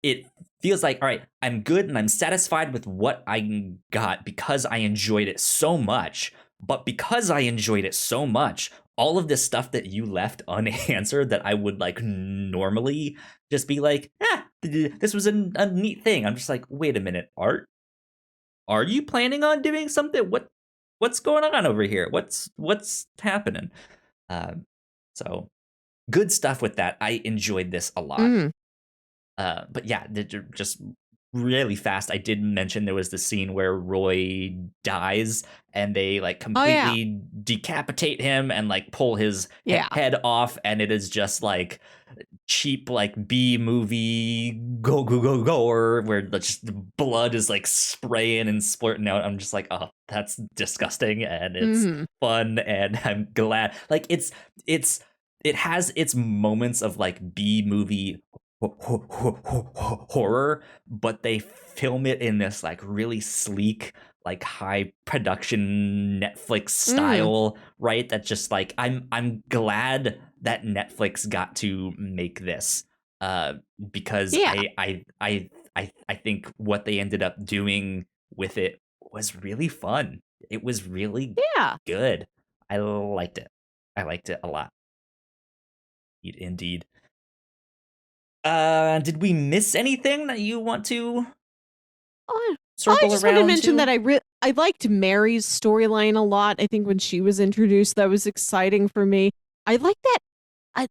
A: it feels like, all right, I'm good and I'm satisfied with what I got because I enjoyed it so much. But because I enjoyed it so much, all of this stuff that you left unanswered that I would like normally just be like, this was a neat thing. I'm just like, wait a minute, Art, are you planning on doing something? What's going on over here? What's happening? So good stuff with that. I enjoyed this a lot. But just really fast, I did mention there was the scene where Roy dies and they like completely decapitate him and like pull his head off, and it is just like cheap like B movie gore where the blood is like spraying and splurting out. I'm just like, oh, that's disgusting, and it's fun, and I'm glad. Like it has its moments of like B movie horror, but they film it in this like really sleek, like high production Netflix style, right? That just like I'm glad that Netflix got to make this, because I think what they ended up doing with it was really fun. It was really good. I liked it. I liked it a lot. Indeed. Did we miss anything that you want to circle
B: I just
A: around
B: want to mention
A: to?
B: that I liked Mary's storyline a lot. I think when she was introduced, that was exciting for me. I like that.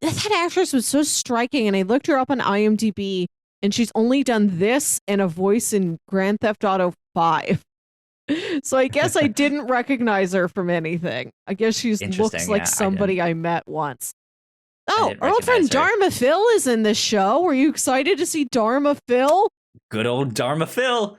B: That actress was so striking, and I looked her up on IMDb, and she's only done this and a voice in Grand Theft Auto 5. So I guess I didn't recognize her from anything. I guess she looks like somebody I met once. Oh, our old friend Dharma Phil is in this show. Were you excited to see Dharma Phil?
A: Good old Dharma Phil.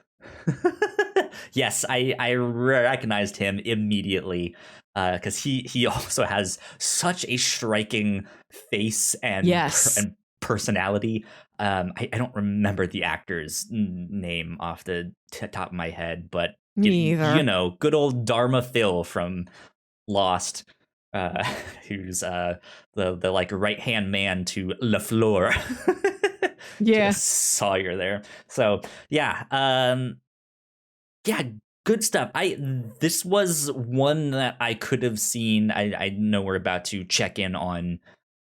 A: Yes, I recognized him immediately, because he also has such a striking face and and personality. I don't remember the actor's name off the top of my head, but you know, good old Dharma Phil from Lost, who's the like right hand man to LaFleur. Just Sawyer there. So yeah, good stuff. This was one that I could have seen. I know we're about to check in on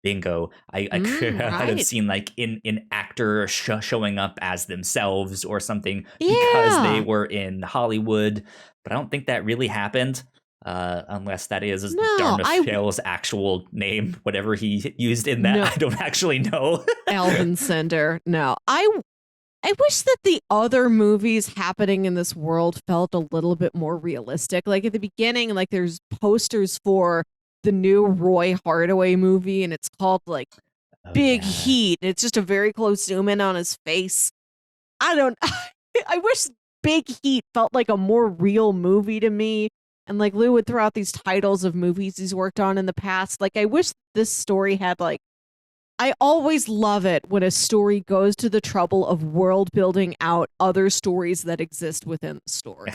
A: Bingo. I could have seen like in actor showing up as themselves or something because they were in Hollywood, but I don't think that really happened. Unless that is Dharma Phil's actual name, whatever he used in that, I don't actually know.
B: Alvin Sender. No, I wish that the other movies happening in this world felt a little bit more realistic. Like at the beginning, like there's posters for the new Roy Hardaway movie, and it's called like Big Heat. It's just a very close zoom in on his face. I wish Big Heat felt like a more real movie to me. And like Lou would throw out these titles of movies he's worked on in the past. Like I wish this story had like, I always love it when a story goes to the trouble of world building out other stories that exist within the story.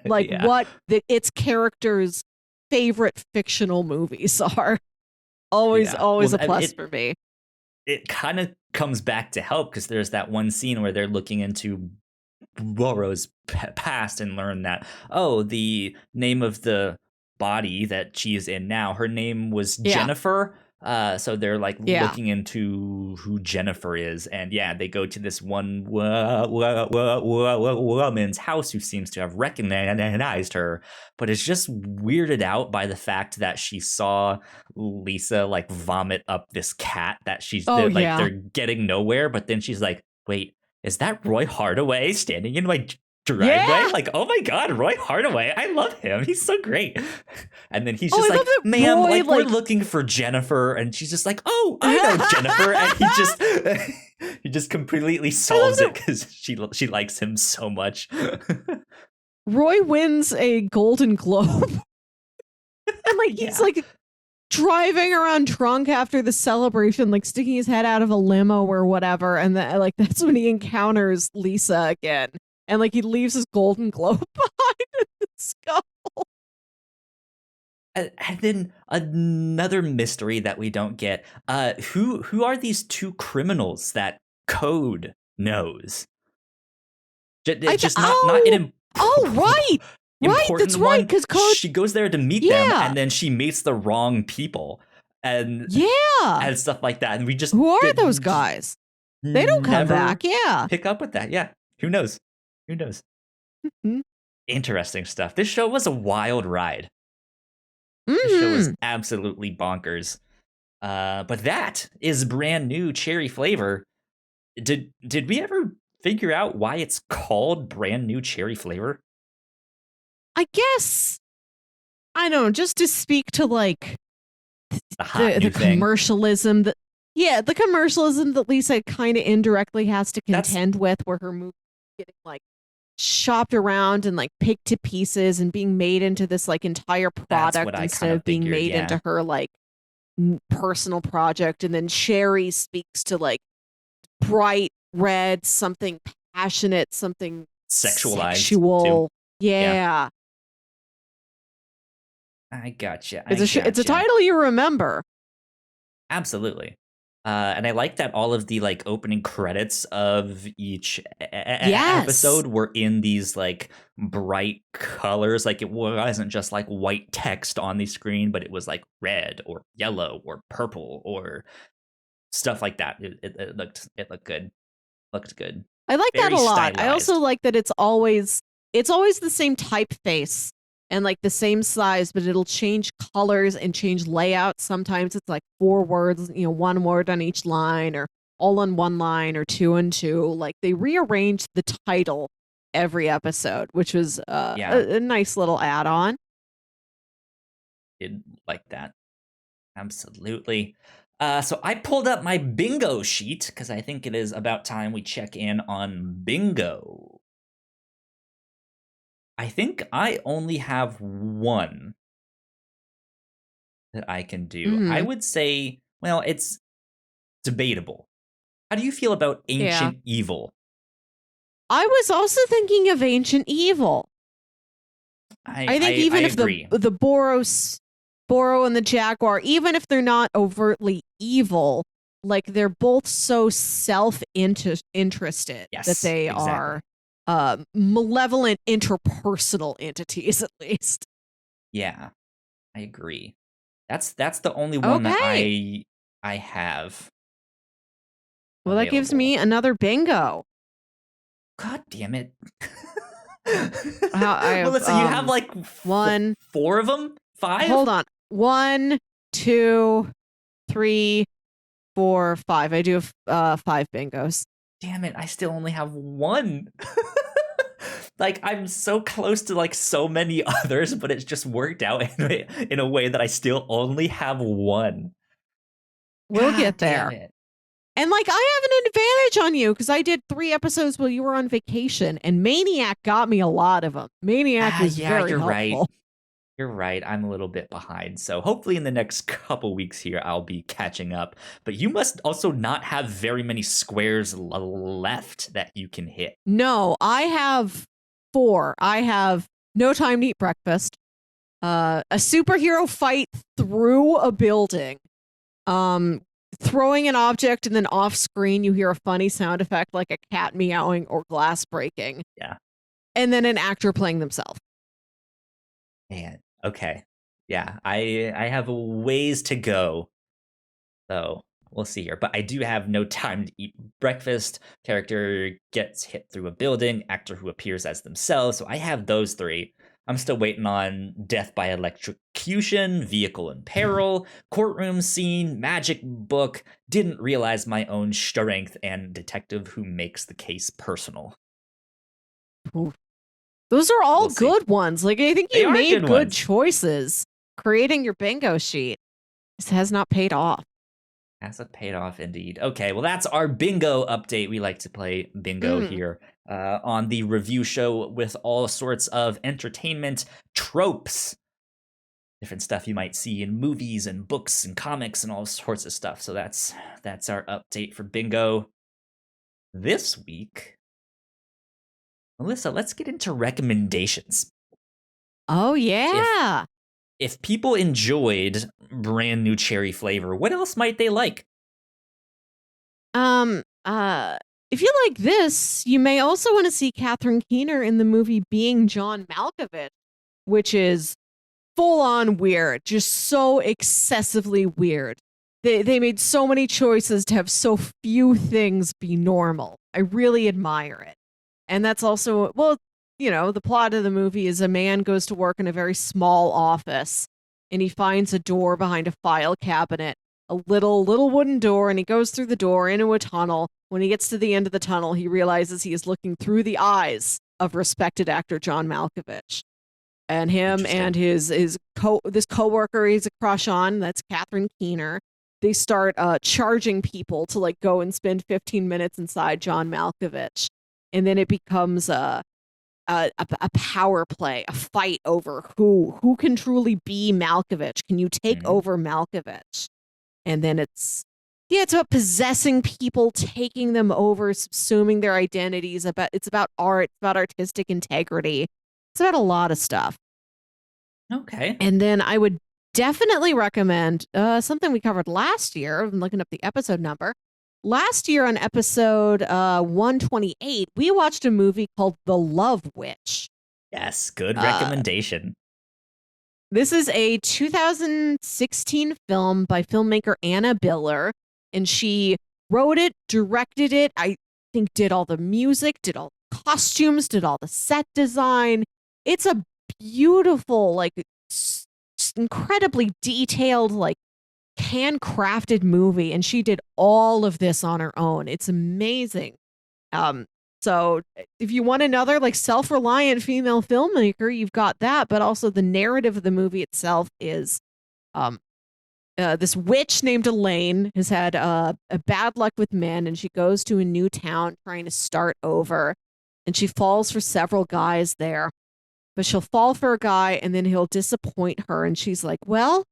B: Like what its characters' favorite fictional movies are. Always a plus for me.
A: It kind of comes back to help because there's that one scene where they're looking into Roro's past and learn that, oh, the name of the body that she is in now, her name was Jennifer. So they're like looking into who Jennifer is, and they go to this one woman's house who seems to have recognized her, but is just weirded out by the fact that she saw Lisa like vomit up this cat that they're getting nowhere, but then she's like, wait, is that Roy Hardaway standing in my driveway? Yeah. Like, oh my God, Roy Hardaway. I love him. He's so great. And then he's just like, ma'am, Roy, like, we're looking for Jennifer. And she's just like, oh, I know Jennifer. And he just completely solves it because she likes him so much.
B: Roy wins a Golden Globe. And like, he's like driving around drunk after the celebration, like sticking his head out of a limo or whatever. And like, that's when he encounters Lisa again. And like he leaves his Golden Globe behind in the skull.
A: And then another mystery that we don't get. Who are these two criminals that Code knows? Just not an
B: right. That's right. Because Code,
A: she goes there to meet them, and then she meets the wrong people, and stuff like that. And we just
B: who are those guys? They don't come back. Yeah,
A: pick up with that. Yeah, who knows? Who knows? Mm-hmm. Interesting stuff. This show was a wild ride. Mm-hmm. This show was absolutely bonkers. But that is brand new cherry flavor. Did we ever figure out why it's called brand new cherry flavor?
B: I guess, I don't know, just to speak to like the commercialism that Yeah, the commercialism that Lisa kind of indirectly has to contend with, where her movie getting like shopped around and like picked to pieces and being made into this like entire product instead of being made into her like personal project. And then Sherry speaks to like bright red, something passionate, something sexual. Yeah.
A: I gotcha.
B: It's a title you remember.
A: Absolutely. And I like that all of the like opening credits of each episode were in these like bright colors. Like it wasn't just like white text on the screen, but it was like red or yellow or purple or stuff like that. It looked good. Looked good.
B: I like that a lot. I also like that it's always the same typeface and like the same size, but it'll change colors and change layouts. Sometimes it's like 4 words, one word on each line, or all on one line, or 2 and 2. Like they rearranged the title every episode, which was a nice little add-on.
A: Did like that. Absolutely. So I pulled up my bingo sheet because I think it is about time we check in on bingo. I think I only have one that I can do. I would say, well, it's debatable. How do you feel about Ancient Evil?
B: I was also thinking of Ancient Evil. I think even if the Boro and the Jaguar, even if they're not overtly evil, like they're both so self-interested that they are malevolent interpersonal entities, at least.
A: Yeah, I agree. That's the only one that I have.
B: Well, that gives me another bingo.
A: God damn it.
B: Well,
A: listen, you have like 4 of them? 5?
B: Hold on. 1, 2, 3, 4, 5. I do have 5 bingos.
A: Damn it, I still only have 1. Like, I'm so close to like so many others, but it's just worked out in a way that I still only have 1.
B: We'll get there. And like, I have an advantage on you because I did 3 episodes while you were on vacation, and Maniac got me a lot of them. Maniac was very helpful.
A: Right. You're right. I'm a little bit behind. So hopefully in the next couple weeks here, I'll be catching up. But you must also not have very many squares left that you can hit.
B: No, I have 4. I have No Time to Eat Breakfast, a superhero fight through a building, throwing an object, and then off screen you hear a funny sound effect like a cat meowing or glass breaking.
A: Yeah.
B: And then an actor playing themselves.
A: Man, okay. Yeah, I have a ways to go. So we'll see here. But I do have No Time to Eat Breakfast. Character gets hit through a building. Actor who appears as themselves. So I have those 3. I'm still waiting on Death by Electrocution, Vehicle in Peril, Courtroom Scene, Magic Book, Didn't Realize My Own Strength, and Detective Who Makes the Case Personal.
B: Ooh. Those are all good ones. Like, I think you made good choices. Creating your bingo sheet. This has not paid off.
A: Hasn't paid off, indeed. Okay, well, that's our bingo update. We like to play bingo here on the review show with all sorts of entertainment tropes. Different stuff you might see in movies and books and comics and all sorts of stuff. So that's our update for bingo. This week, Melissa, let's get into recommendations.
B: Oh, yeah.
A: If people enjoyed Brand New Cherry Flavor, what else might they like?
B: If you like this, you may also want to see Catherine Keener in the movie Being John Malkovich, which is full-on weird, just so excessively weird. They made so many choices to have so few things be normal. I really admire it. And that's also, well, the plot of the movie is a man goes to work in a very small office, and he finds a door behind a file cabinet, a little wooden door, and he goes through the door into a tunnel. When he gets to the end of the tunnel, he realizes he is looking through the eyes of respected actor John Malkovich. And him and this coworker he's a crush on, that's Catherine Keener. they start charging people to like go and spend 15 minutes inside John Malkovich, and then it becomes a power play, a fight over who can truly be Malkovich. Can you take over Malkovich? And then it's about possessing people, taking them over, subsuming their identities. It's about art, it's about artistic integrity. It's about a lot of stuff.
A: Okay.
B: And then I would definitely recommend something we covered last year. I'm looking up the episode number. Last year on episode 128, we watched a movie called The Love Witch.
A: Yes, good recommendation.
B: This is a 2016 film by filmmaker Anna Biller, and she wrote it, directed it, I think did all the music, did all the costumes, did all the set design. It's a beautiful, like, incredibly detailed, like, handcrafted movie, and she did all of this on her own. It's amazing. So if you want another like self-reliant female filmmaker, you've got that, but also the narrative of the movie itself is this witch named Elaine has had a bad luck with men, and she goes to a new town trying to start over, and she falls for several guys there, but she'll fall for a guy and then he'll disappoint her, and she's like, well,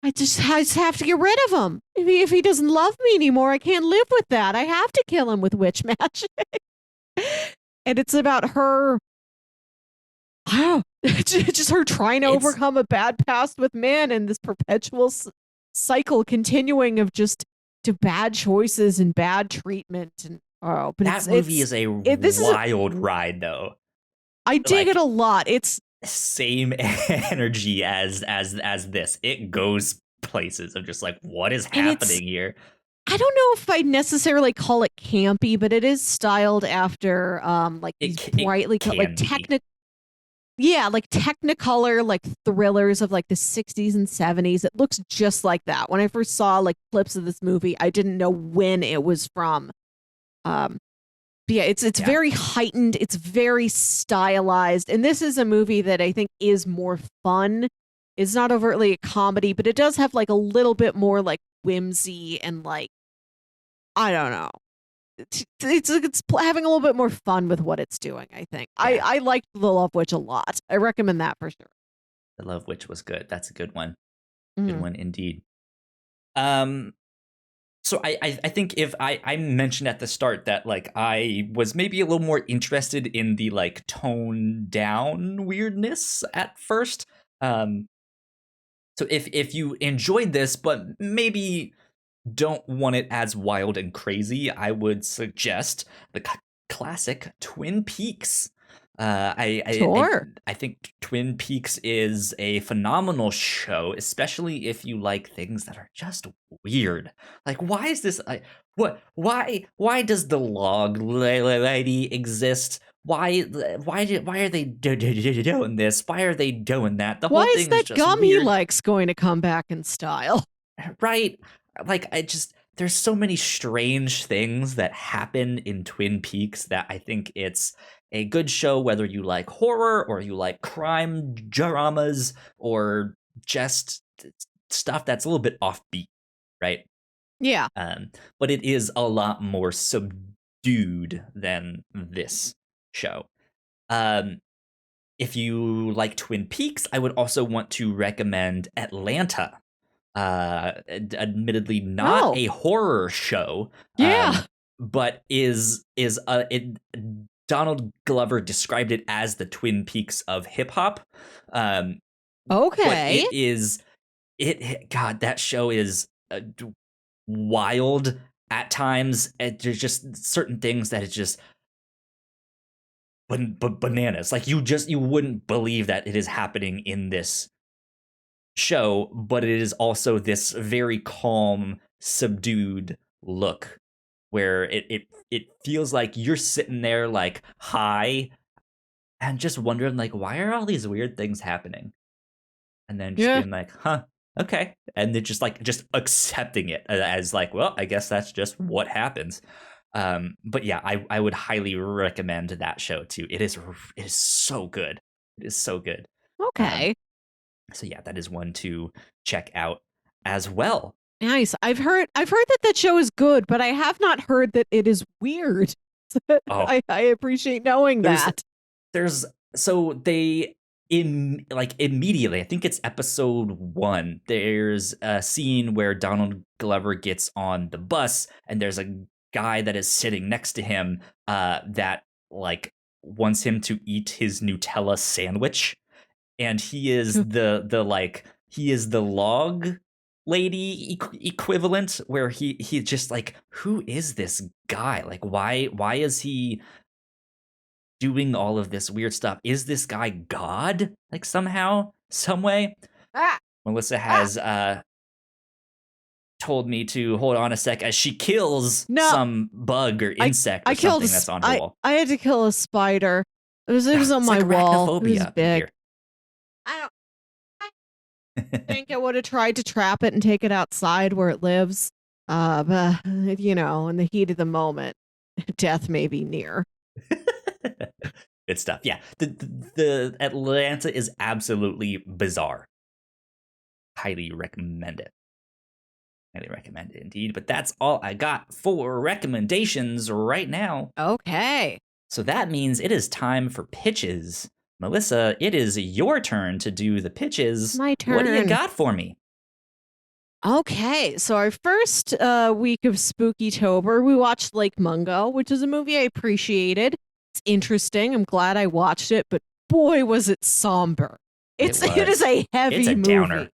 B: I just have to get rid of him. If he doesn't love me anymore, I can't live with that. I have to kill him with witch magic. And it's about her, just her trying to overcome a bad past with men, and this perpetual cycle continuing of just to bad choices and bad treatment. And but
A: that movie is a wild ride, though.
B: I dig it a lot. It's
A: same energy as this. It goes places of just like, what is happening here?
B: I don't know if I'd necessarily call it campy, but it is styled after like these brightly like like Technicolor, like thrillers of like the 60s and 70s. It looks just like that. When I first saw like clips of this movie, I didn't know when it was from. But yeah, it's very heightened. It's very stylized. And this is a movie that I think is more fun. It's not overtly a comedy, but it does have like a little bit more like whimsy and like, I don't know. It's having a little bit more fun with what it's doing, I think. Yeah. I liked The Love Witch a lot. I recommend that for sure.
A: The Love Witch was good. That's a good one. Good one indeed. So I think if I mentioned at the start that like I was maybe a little more interested in the like toned down weirdness at first. So if you enjoyed this but maybe don't want it as wild and crazy, I would suggest the classic Twin Peaks. I think Twin Peaks is a phenomenal show, especially if you like things that are just weird. Like, why is this? Why does the log lady exist? Why are they doing this? Why are they doing that? The whole thing is just
B: why is that gum
A: weird.
B: he likes going to come back in style?
A: Right? Like, there's so many strange things that happen in Twin Peaks that I think it's a good show, whether you like horror or you like crime dramas or just stuff that's a little bit offbeat, right?
B: Yeah.
A: But it is a lot more subdued than this show. If you like Twin Peaks, I would also want to recommend Atlanta. Admittedly not a horror show. But is Donald Glover described it as the Twin Peaks of hip hop.
B: Okay.
A: But God, that show is wild at times. There's just certain things that it's just bananas. Like you wouldn't believe that it is happening in this show, but it is also this very calm, subdued look where it feels like you're sitting there like high and just wondering like, why are all these weird things happening? And then just being like, huh, okay. And then just accepting it as like, well, I guess that's just what happens. But yeah, I would highly recommend that show too. It is so good. It is so good.
B: Okay.
A: So yeah, that is one to check out as well.
B: Nice. I've heard that show is good, but I have not heard that it is weird.
A: Oh,
B: I appreciate knowing that.
A: So they immediately, I think it's episode 1, there's a scene where Donald Glover gets on the bus and there's a guy that is sitting next to him that like wants him to eat his Nutella sandwich, and he is he is the log lady equivalent, where he just like, who is this guy? Like, why is he doing all of this weird stuff? Is this guy God? Like, somehow, some way? Melissa has told me to hold on a sec as she kills some bug or insect or something that's on her wall.
B: I had to kill a spider. It was on my wall. It was big. I think I would have tried to trap it and take it outside where it lives. But, you know, in the heat of the moment, death may be near.
A: Good stuff. Yeah, the Atlanta is absolutely bizarre. Highly recommend it. Highly recommend it indeed. But that's all I got for recommendations right now.
B: Okay.
A: So that means it is time for pitches. Melissa, it is your turn to do the pitches.
B: My turn.
A: What do you got for me?
B: Okay, so our first week of Spookytober, we watched Lake Mungo, which is a movie I appreciated. It's interesting. I'm glad I watched it, but boy, was it somber. It is a heavy movie.
A: Downer.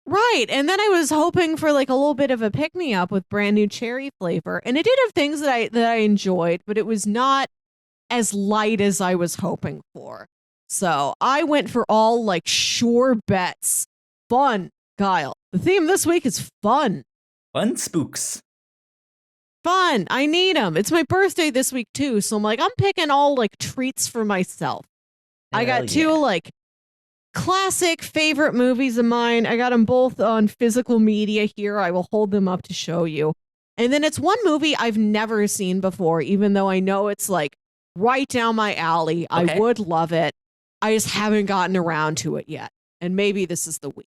B: Right, and then I was hoping for like a little bit of a pick-me-up with brand new cherry flavor, and it did have things that I enjoyed, but it was not as light as I was hoping for. So I went for all like sure bets. Fun, Kyle. The theme this week is fun.
A: Fun spooks.
B: Fun. I need them. It's my birthday this week too, so I'm like, I'm picking all like treats for myself. I got two like classic favorite movies of mine. I got them both on physical media here. I will hold them up to show you. And then it's one movie I've never seen before, even though I know it's like right down my alley. Okay. I would love it. I just haven't gotten around to it yet. And maybe this is the week.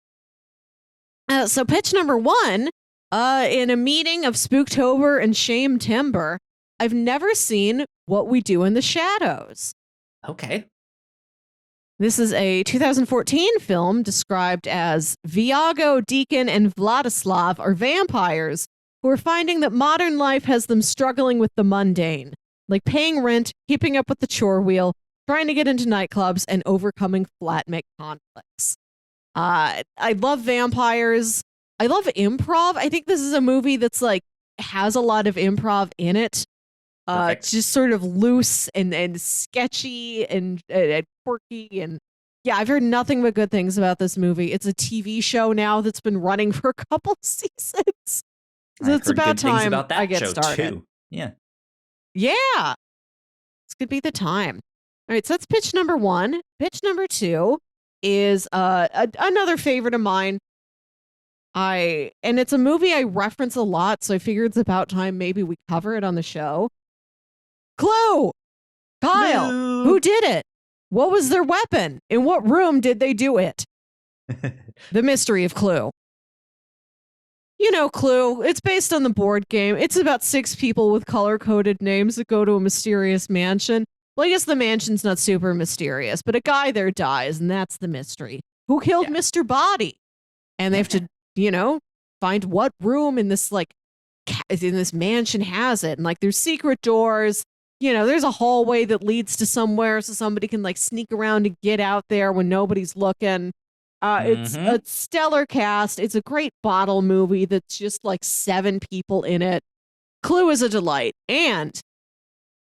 B: So pitch number 1, in a meeting of Spooktober and Shame Timber, I've never seen What We Do in the Shadows.
A: Okay.
B: This is a 2014 film described as Viago, Deacon, and Vladislav are vampires who are finding that modern life has them struggling with the mundane, like paying rent, keeping up with the chore wheel, trying to get into nightclubs, and overcoming flatmate conflicts. I love vampires. I love improv. I think this is a movie that's like has a lot of improv in it. Just sort of loose and sketchy and quirky. And yeah, I've heard nothing but good things about this movie. It's a TV show now that's been running for a couple seasons. So it's about time I get started.
A: Too. Yeah.
B: Yeah. This could be the time. All right, so that's pitch number 1. Pitch number 2 is another favorite of mine. And it's a movie I reference a lot, so I figured it's about time maybe we cover it on the show. Clue! Kyle, who did it? What was their weapon? In what room did they do it? The mystery of Clue. You know Clue. It's based on the board game. It's about 6 people with color-coded names that go to a mysterious mansion. Well, I guess the mansion's not super mysterious, but a guy there dies, and that's the mystery. Who killed Mr. Body? And they have to, find what room in this mansion has it. And like there's secret doors. There's a hallway that leads to somewhere so somebody can like sneak around and get out there when nobody's looking. It's a stellar cast. It's a great bottle movie that's just like 7 people in it. Clue is a delight. And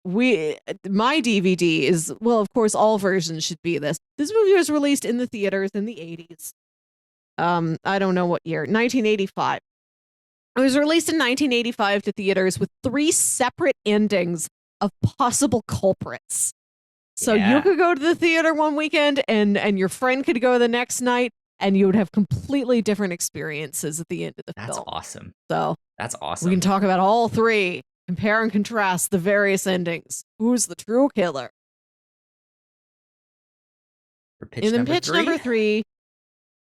B: my DVD is, well, of course, all versions should be this. This movie was released in the theaters in the 80s. I don't know what year, 1985. It was released in 1985 to theaters with 3 separate endings of possible culprits. So you could go to the theater one weekend and your friend could go the next night and you would have completely different experiences at the end of the film.
A: That's awesome.
B: So
A: that's awesome.
B: We can talk about all 3. Compare and contrast the various endings. Who's the true killer?
A: For pitch number 3?
B: Number 3,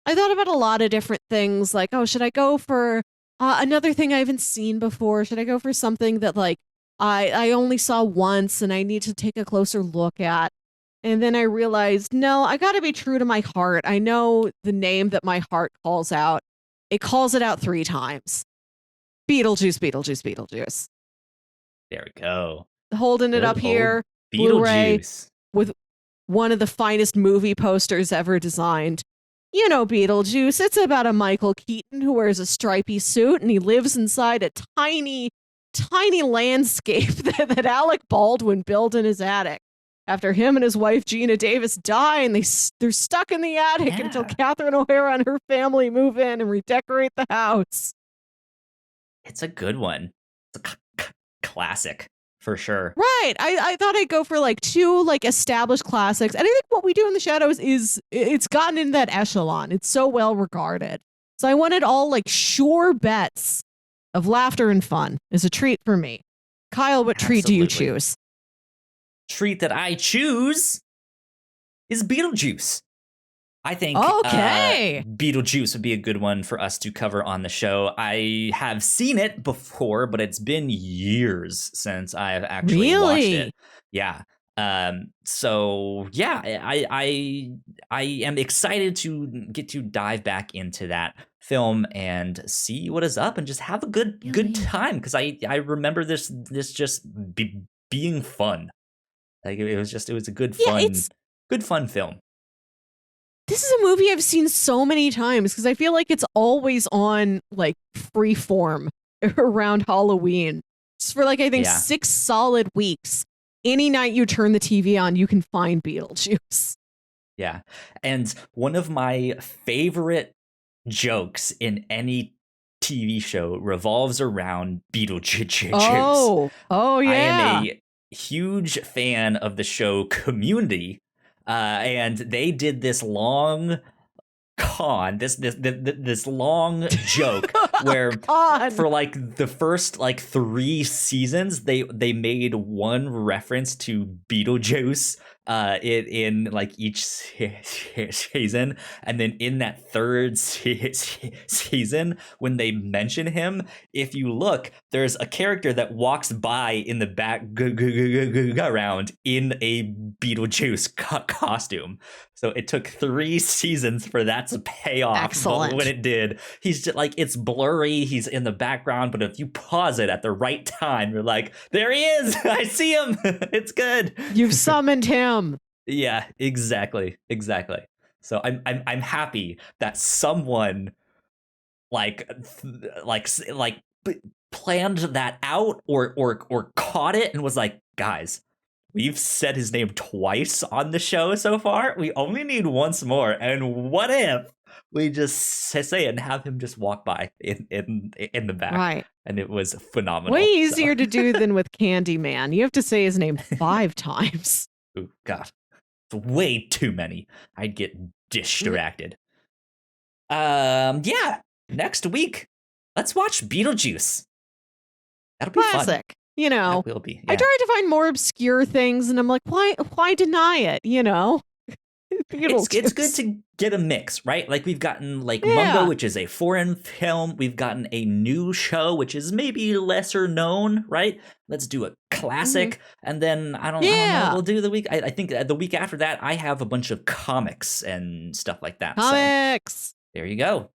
B: I thought about a lot of different things, like, oh, should I go for another thing I haven't seen before? Should I go for something that like I only saw once and I need to take a closer look at? And then I realized, no, I got to be true to my heart. I know the name that my heart calls out. It calls it out 3 times. Beetlejuice, Beetlejuice, Beetlejuice.
A: There we go.
B: Holding it up here, Blu-ray with one of the finest movie posters ever designed. You know Beetlejuice. It's about a Michael Keaton who wears a stripy suit and he lives inside a tiny, tiny landscape that Alec Baldwin built in his attic. After him and his wife Gina Davis die, and they're stuck in the attic until Catherine O'Hara and her family move in and redecorate the house.
A: It's a good one. It's a classic for sure.
B: Right. I thought I'd go for like 2 like established classics. And I think What We Do in the Shadows it's gotten in that echelon. It's so well regarded. So I wanted all like sure bets of laughter and fun as a treat for me. Kyle, what treat do you choose?
A: Treat that I choose is Beetlejuice. I think Beetlejuice would be a good one for us to cover on the show. I have seen it before, but it's been years since I have actually watched it. Yeah. So yeah, I am excited to get to dive back into that film and see what is up and just have a good time, because I remember this just being fun. Like it was a good fun film.
B: This is a movie I've seen so many times because I feel like it's always on like freeform around Halloween. Just for like, I think 6 solid weeks. Any night you turn the TV on, you can find Beetlejuice.
A: Yeah. And one of my favorite jokes in any TV show revolves around Beetlejuice.
B: Oh yeah.
A: I am a huge fan of the show Community. And they did this long this long joke where for like the first like 3 seasons they made one reference to Beetlejuice in like each season, and then in that 3rd season when they mention him, if you look, there's a character that walks by in the background in a Beetlejuice costume. So it took 3 seasons for that to pay off.
B: Excellent.
A: But when it did, he's just like, it's blurry, he's in the background, but if you pause it at the right time, you're like, there he is, I see him. It's good.
B: You've summoned him.
A: Yeah, exactly. So I'm happy that someone planned that out or caught it and was like, guys, we've said his name twice on the show so far. We only need once more. And what if we just say it and have him just walk by in the back?
B: Right.
A: And it was phenomenal.
B: Way easier to do than with Candyman. You have to say his name 5 times.
A: Oh, God. It's way too many. I'd get distracted. Yeah. Next week, let's watch Beetlejuice. That'll be
B: classic.
A: Fun.
B: You know,
A: that will be.
B: Yeah. I tried to find more obscure things, and I'm like, why deny it? You know,
A: it's good to get a mix, right? Like we've gotten like Mungo, which is a foreign film. We've gotten a new show, which is maybe lesser known, right? Let's do a classic, and then I don't know. We'll do the week. I think the week after that, I have a bunch of comics and stuff like that.
B: Comics.
A: So, there you go.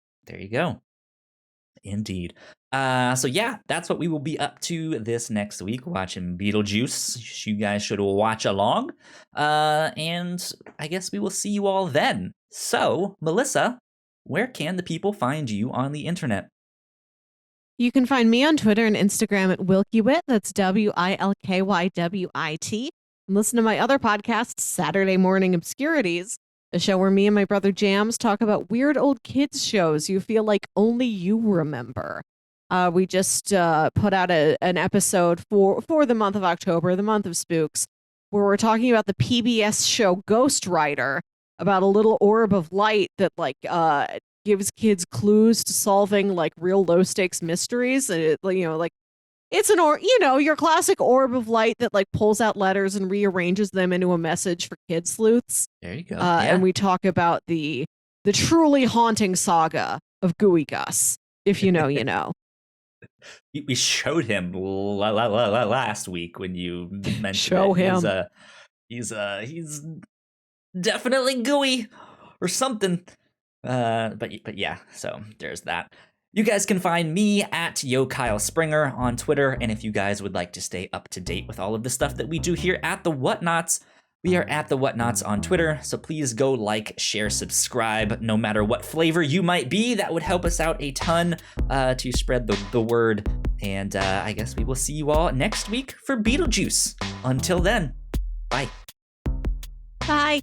A: Indeed. So yeah, that's what we will be up to this next week, watching Beetlejuice. You guys should watch along. And I guess we will see you all then. So, Melissa, where can the people find you on the internet?
B: You can find me on Twitter and Instagram at Wilkywit. That's WILKYWIT. And listen to my other podcast, Saturday Morning Obscurities, a show where me and my brother Jams talk about weird old kids shows you feel like only you remember. We just put out an episode for the month of October, the month of spooks, where we're talking about the PBS show Ghost Rider, about a little orb of light that like gives kids clues to solving like real low stakes mysteries. And it's your classic orb of light that like pulls out letters and rearranges them into a message for kid sleuths.
A: There you go.
B: And we talk about the the truly haunting saga of Gooey Gus. If you know, you know.
A: We showed him last week when you mentioned
B: Show him.
A: He's definitely gooey or something. But yeah, so there's that. You guys can find me at Yo Kyle Springer on Twitter, and if you guys would like to stay up to date with all of the stuff that we do here at the Whatnauts, we are at the Whatnauts on Twitter, so please go like, share, subscribe, no matter what flavor you might be. That would help us out a ton to spread the word. And I guess we will see you all next week for Beetlejuice. Until then, bye.
B: Bye.